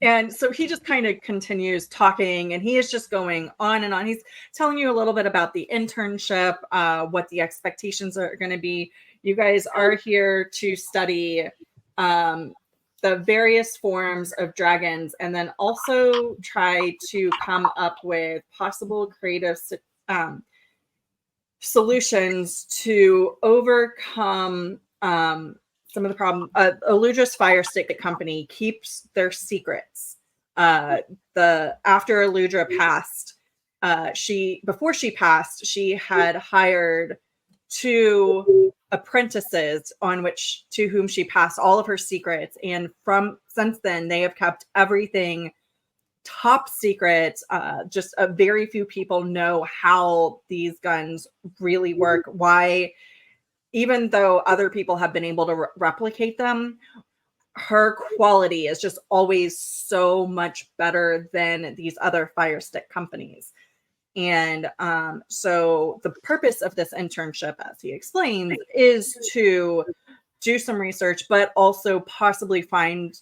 And so he just kind of continues talking, and he is just going on and on. He's telling you a little bit about the internship, what the expectations are going to be. You guys are here to study the various forms of dragons, and then also try to come up with possible creative solutions to overcome some of the problem. Eludra's Fire Stick Company keeps their secrets. After Eludra passed, before she passed, she had hired 2 apprentices to whom she passed all of her secrets, and since then they have kept everything top secret. Just a very few people know how these guns really work. Why? Even though other people have been able to replicate them, her quality is just always so much better than these other fire stick companies. And so the purpose of this internship, as he explains, is to do some research, but also possibly find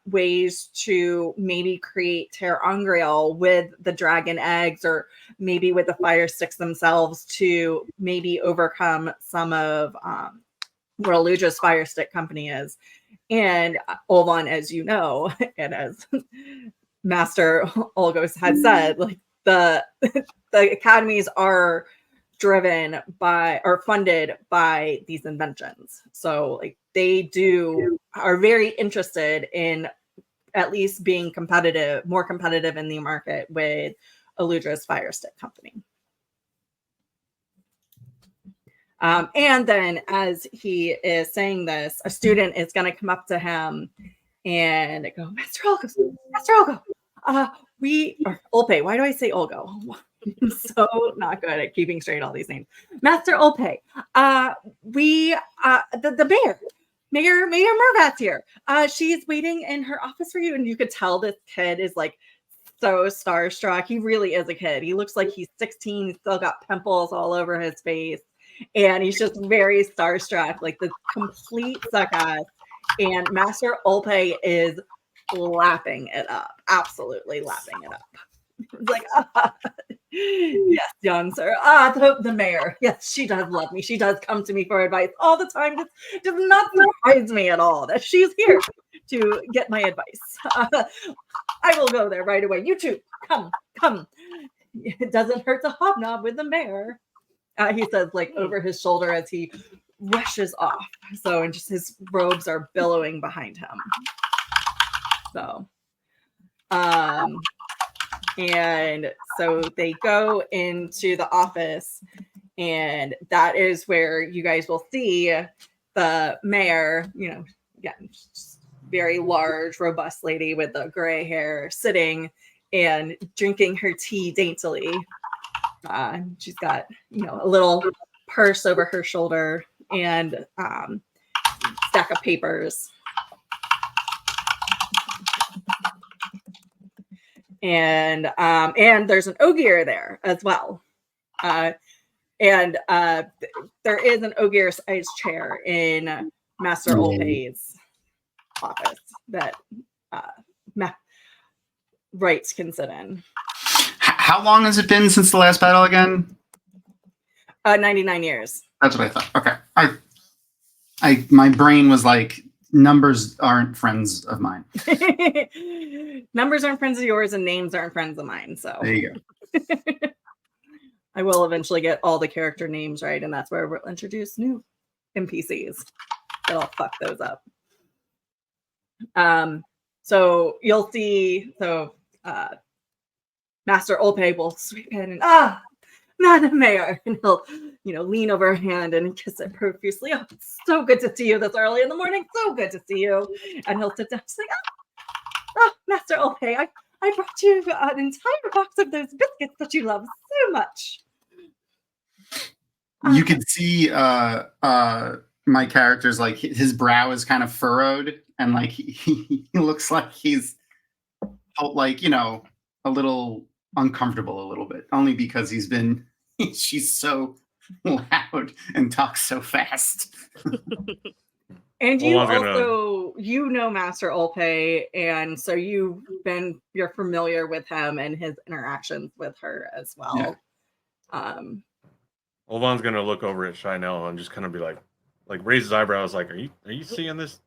ways to maybe create terra angreal with the dragon eggs, or maybe with the fire sticks themselves, to maybe overcome some of what Eludra's Fire Stick Company is. And Olvon, as you know, and as Master Olgos had said, like the academies are driven by or funded by these inventions. So like they are very interested in at least being more competitive in the market with Eludra's Fire Stick Company. And then as he is saying this, a student is going to come up to him and go, Master Olgo, Olpe, why do I say Olgo? I'm so not good at keeping straight all these names. Master Olpe, the Mayor Mervat's here. She's waiting in her office for you. And you could tell this kid is like so starstruck. He really is a kid. He looks like he's 16. He's still got pimples all over his face. And he's just very starstruck, like the complete suck ass. And Master Olpe is lapping it up, absolutely lapping it up. It's like, yes, young sir. The mayor. Yes, she does love me. She does come to me for advice all the time. It does not surprise me at all that she's here to get my advice. I will go there right away. You two, come. It doesn't hurt to hobnob with the mayor. He says, like, over his shoulder as he rushes off. So, and just his robes are billowing behind him. So, and so they go into the office, and that is where you guys will see the mayor, again, just very large, robust lady with the gray hair sitting and drinking her tea daintily. She's got, a little purse over her shoulder and stack of papers. And there's an ogier there as well. And there is an ogier-sized chair in Master Olpay's office that Rieht can sit in. How long has it been since the last battle again? 99 years. That's what I thought. Okay. My brain was like, numbers aren't friends of mine. Numbers aren't friends of yours and names aren't friends of mine. So There you go. I will eventually get all the character names right, and that's where we'll introduce new NPCs. That'll fuck those up. So you'll see, Master Olpay will sweep in and Madam Mayor, and he'll, lean over her hand and kiss it profusely. Oh, it's so good to see you this early in the morning. So good to see you. And he'll sit down. She's like, Master Olpay, I brought you an entire box of those biscuits that you love so much. You can see my character's like his brow is kind of furrowed, and like he looks like he's like, a little uncomfortable a little bit, only because she's so loud and talks so fast. And you also, Master Olpay, and so you're familiar with him and his interactions with her as well. Yeah. Olvon's gonna look over at Shainale and just kind of be like raise his eyebrows, like, are you seeing this?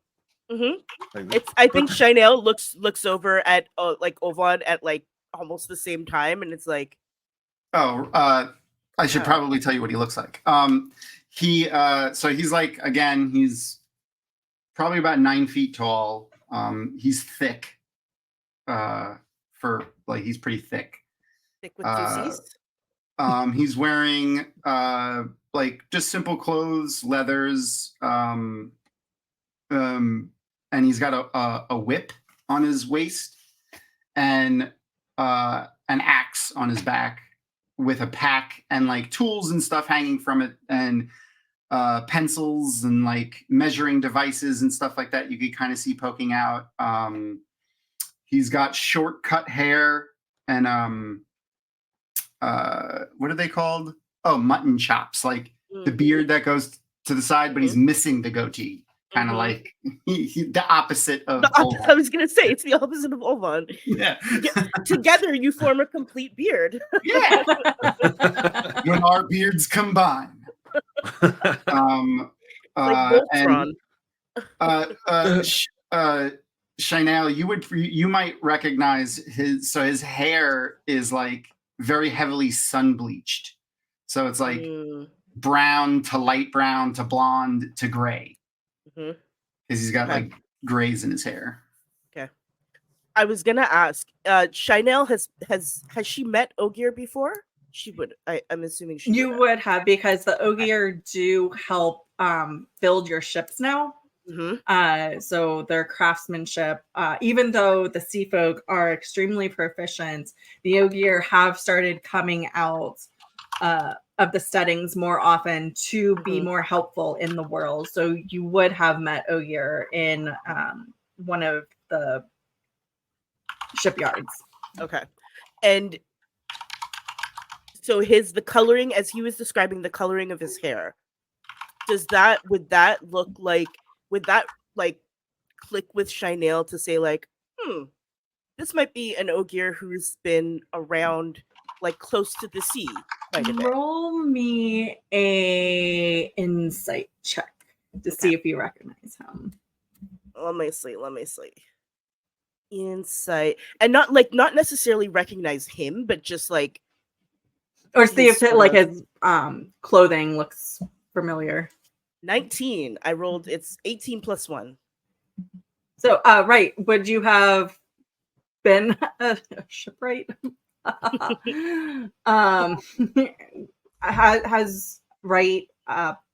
Mm-hmm. I think Shainale looks over at Olvon at like almost the same time, and it's like, I should probably tell you what he looks like. So he's like, again, he's probably about 9 feet tall. He's thick. He's pretty thick. Thick with juices. He's wearing just simple clothes, leathers, and he's got a whip on his waist and an axe on his back with a pack and like tools and stuff hanging from it, and pencils and like measuring devices and stuff like that you could kind of see poking out. He's got short cut hair and what are they called? Oh, mutton chops, like the beard that goes to the side, but he's missing the goatee. Kind of like the opposite of Olvon. I was going to say, it's the opposite of Olvon. Yeah. Together, you form a complete beard. Yeah. When our beards combine. Shainale, you might recognize his hair is like very heavily sun bleached. So it's like brown to light brown to blonde to gray. Because he's got like grays in his hair. Okay. I was gonna ask, Shainale has she met Ogier before? She would. I'm assuming she would have, because the Ogier do help build your ships now. So their craftsmanship, even though the sea folk are extremely proficient, the Ogier have started coming out of the steadings more often to be more helpful in the world. So you would have met Ogier in one of the shipyards. Okay. And so the coloring, as he was describing the coloring of his hair, would that click with Shainale to say like, this might be an Ogier who's been around like close to the sea quite a bit? Roll me a insight check to see if you recognize him. Let me see. Insight, and not necessarily recognize him, but just like, or see if his clothing looks familiar. 19. I rolled. It's 18 plus 1. So, right. Would you have been a shipwright? Has Rieht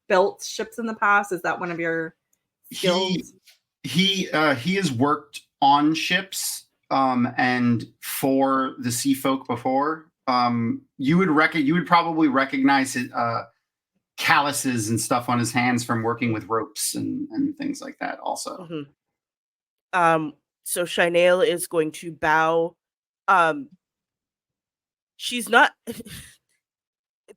built ships in the past? Is that one of your skills? He has worked on ships and for the sea folk before. You would probably recognize his calluses and stuff on his hands from working with ropes and things like that also. So Shainale is going to bow. She's not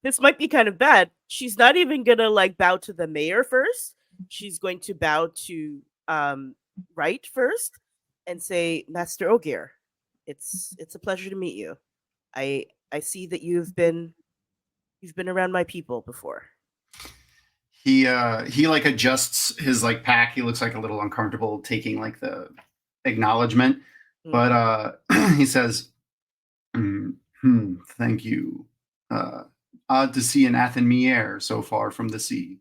this might be kind of bad. She's not even gonna like bow to the mayor first. She's going to bow to Rieht first and say, Master Ogier, it's a pleasure to meet you. I see that you've been around my people before. He like adjusts his like pack. He looks like a little uncomfortable taking like the acknowledgement, but he says, "Thank you. Odd to see an Athenmier so far from the sea.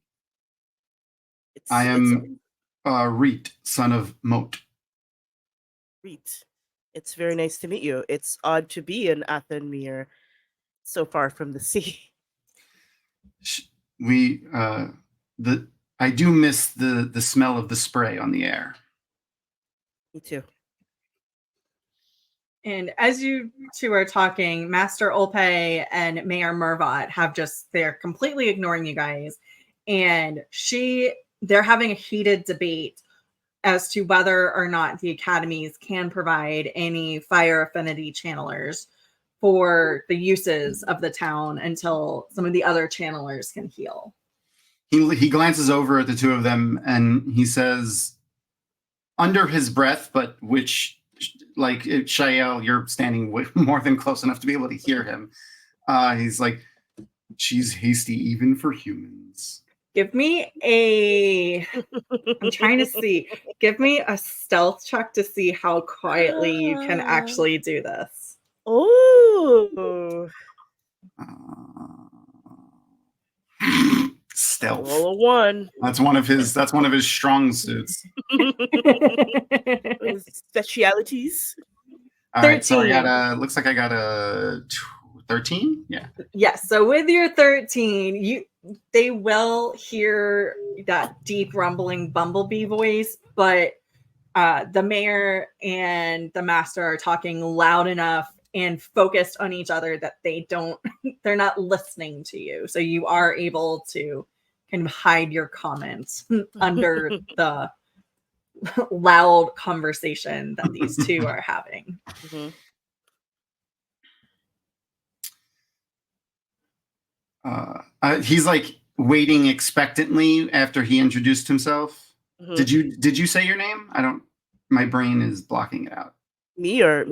I am Rieht, son of Moat." Rieht. It's very nice to meet you. It's odd to be an Athenmier so far from the sea. I do miss the smell of the spray on the air. Me too. And as you two are talking, Master Olpe and Mayor Mervat they're completely ignoring you guys. And they're having a heated debate as to whether or not the academies can provide any fire affinity channelers for the uses of the town until some of the other channelers can heal. He glances over at the two of them and he says, under his breath, but which, like, Shael, you're standing more than close enough to be able to hear him. He's like, she's hasty even for humans. Give me I'm trying to see. Give me a stealth check to see how quietly you can actually do this. Oh. Stealth. Roll a 1. That's one of his strong suits. Specialities. All right, so looks like I got a 13. Yeah. Yes. So with your 13, they will hear that deep rumbling bumblebee voice, but the mayor and the master are talking loud enough and focused on each other that they're not listening to you. So you are able to kind of hide your comments under the loud conversation that these two are having. He's like waiting expectantly after he introduced himself. Did you say your name? My brain is blocking it out. Me or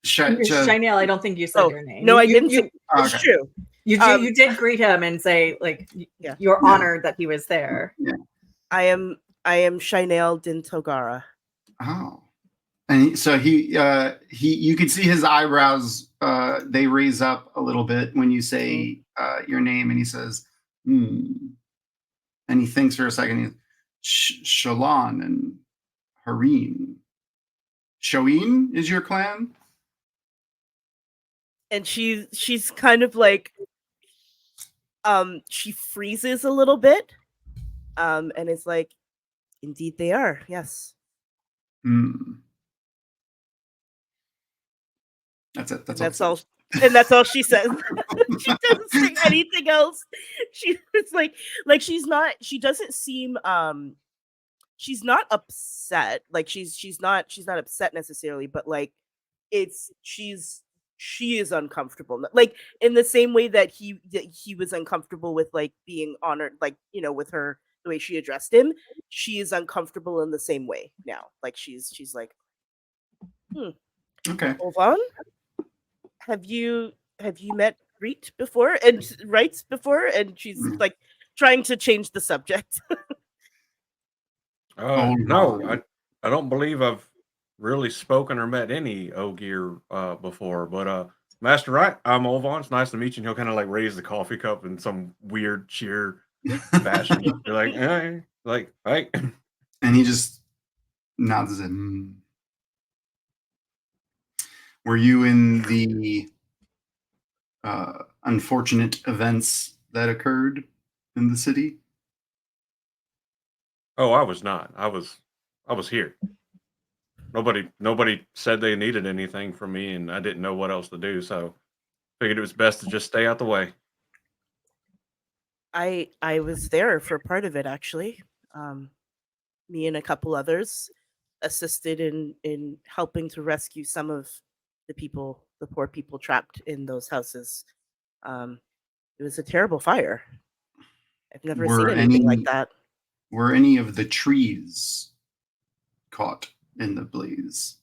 Shainale, I don't think you said your name. No, I didn't. It's true. You did greet him and say, like, you're honored that he was there. Yeah. I am Shainale din Togara. Oh, and so you can see his eyebrows. They raise up a little bit when you say your name, and he says, and he thinks for a second. Shalon and Hareen. Shoeen is your clan? And she's kind of like she freezes a little bit. And it's like, indeed they are, yes. That's it. That's all. And that's all she says. She doesn't say anything else. She's like she doesn't seem she's not upset. Like she's not upset necessarily, but like she is uncomfortable. Like in the same way that he was uncomfortable with like being honored, like, you know, with her, the way she addressed him. She is uncomfortable in the same way now. Like she's like, okay. Olvon, have you met Rieht before? And Rieht before? And she's like trying to change the subject. No, I don't believe I've really spoken or met any Ogier before, but Master Rieht, I'm Olvon. It's nice to meet you. And he'll kind of like raise the coffee cup in some weird cheer fashion. You're like, hey, like, hey. And he just nods his head. Were you in the unfortunate events that occurred in the city? Oh, I was not. I was I was here. Nobody said they needed anything from me, and I didn't know what else to do. So figured it was best to just stay out the way. I was there for part of it actually. Me and a couple others assisted in helping to rescue some of the poor people trapped in those houses. It was a terrible fire. I've never seen Were anything like any that. were any of the trees caught in the blaze?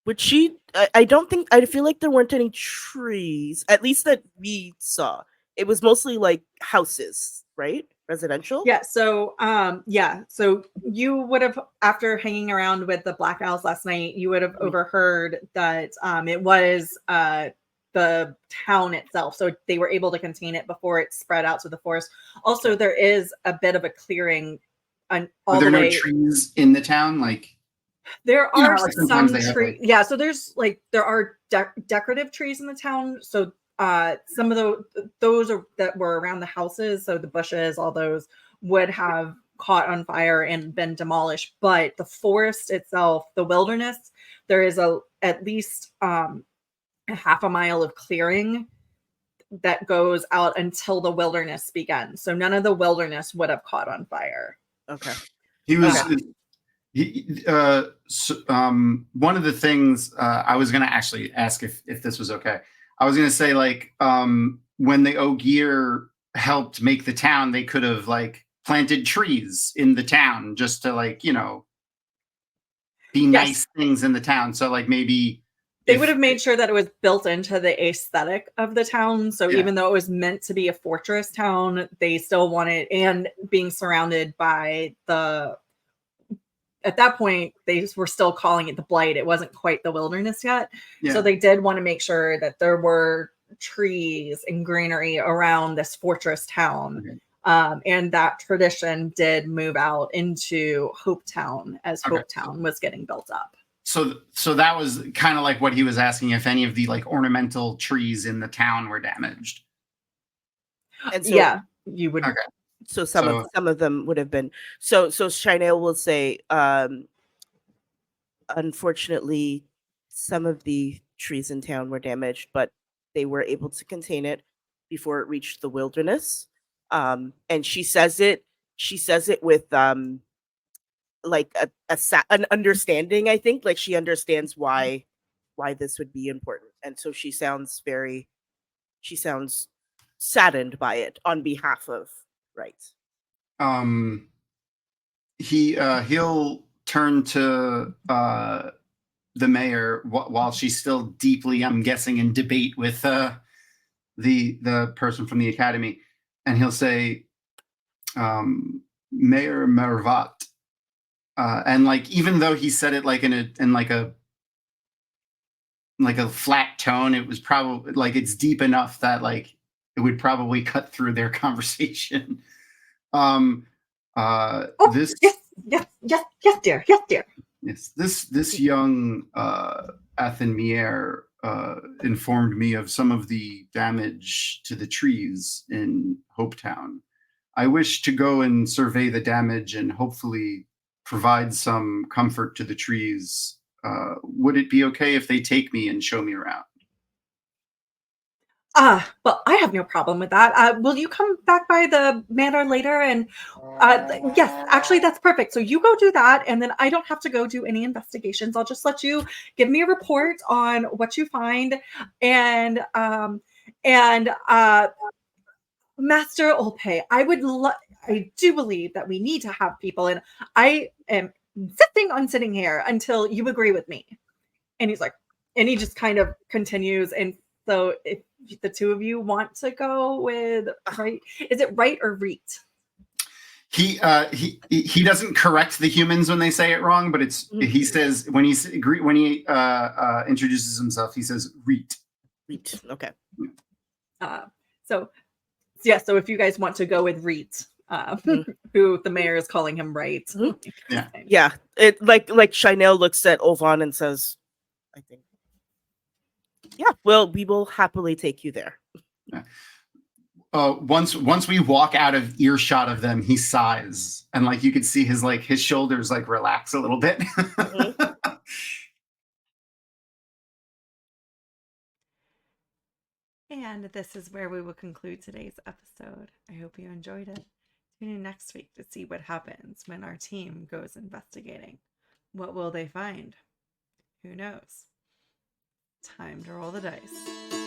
Would she? I don't think. I feel like there weren't any trees, at least that we saw. It was mostly like houses, right? Residential. Yeah, so so you would have, after hanging around with the Black Owls last night, you would have overheard that it was the town itself. So they were able to contain it before it spread out to the forest. Also, there is a bit of a clearing on all Are there the no way. trees in the town? Like, There you know, are like some sometimes they have, trees. like- Yeah, so there's there are decorative trees in the town. So some of those are that were around the houses, so the bushes, all those would have caught on fire and been demolished. But the forest itself, the wilderness, there is at least a half a mile of clearing that goes out until the wilderness begins. So none of the wilderness would have caught on fire. Okay. he was. One of the things I was going to actually ask if this was okay. I was going to say, like, when the Ogier helped make the town, they could have like planted trees in the town just to, like, you know, be nice things in the town. So like maybe they would have made sure that it was built into the aesthetic of the town. So Yeah. even though it was meant to be a fortress town, they still wanted, and being surrounded by at that point, they were still calling it the Blight. It wasn't quite the wilderness yet. Yeah. So they did want to make sure that there were trees and greenery around this fortress town. Okay. And that tradition did move out into Hopetown as Okay. Hopetown was getting built up. So that was kind of like what he was asking, if any of the like ornamental trees in the town were damaged. And so, Yeah, you would. Okay. So some of them would have been. So Shainale will say, unfortunately, some of the trees in town were damaged, but they were able to contain it before it reached the wilderness. And she says it with like an understanding. I think like she understands why this would be important, and so she sounds saddened by it on behalf of Rieht. He'll turn to the mayor while she's still deeply, I'm guessing, in debate with the person from the academy, and he'll say, Mayor Mervat, and like, even though he said it like in a flat tone, it was probably like, it's deep enough that like it would probably cut through their conversation. This Yes, dear. Yes, this young Athenmier informed me of some of the damage to the trees in Hopetown. I wish to go and survey the damage and hopefully provide some comfort to the trees. Would it be okay if they take me and show me around? Well, I have no problem with that. Will you come back by the manor later? And yes, actually, that's perfect. So you go do that, and then I don't have to go do any investigations. I'll just let you give me a report on what you find, and Master Olpe, I do believe that we need to have people, and I am insisting on sitting here until you agree with me. And he's like, and he just kind of continues. And so if the two of you want to go with Rieht, is it Rieht or Rieht? He doesn't correct the humans when they say it wrong, but he says when he introduces himself, he says Rieht. Rieht. Okay. So if you guys want to go with Rieht, who the mayor is calling him Rieht. Yeah. It like Shainale looks at Olvon and says, I think, yeah, well, we will happily take you there. Yeah. Once we walk out of earshot of them, he sighs, and like you could see his shoulders like relax a little bit. Mhm. And this is where we will conclude today's episode. I hope you enjoyed it. Tune in next week to see what happens when our team goes investigating. What will they find? Who knows? Time to roll the dice.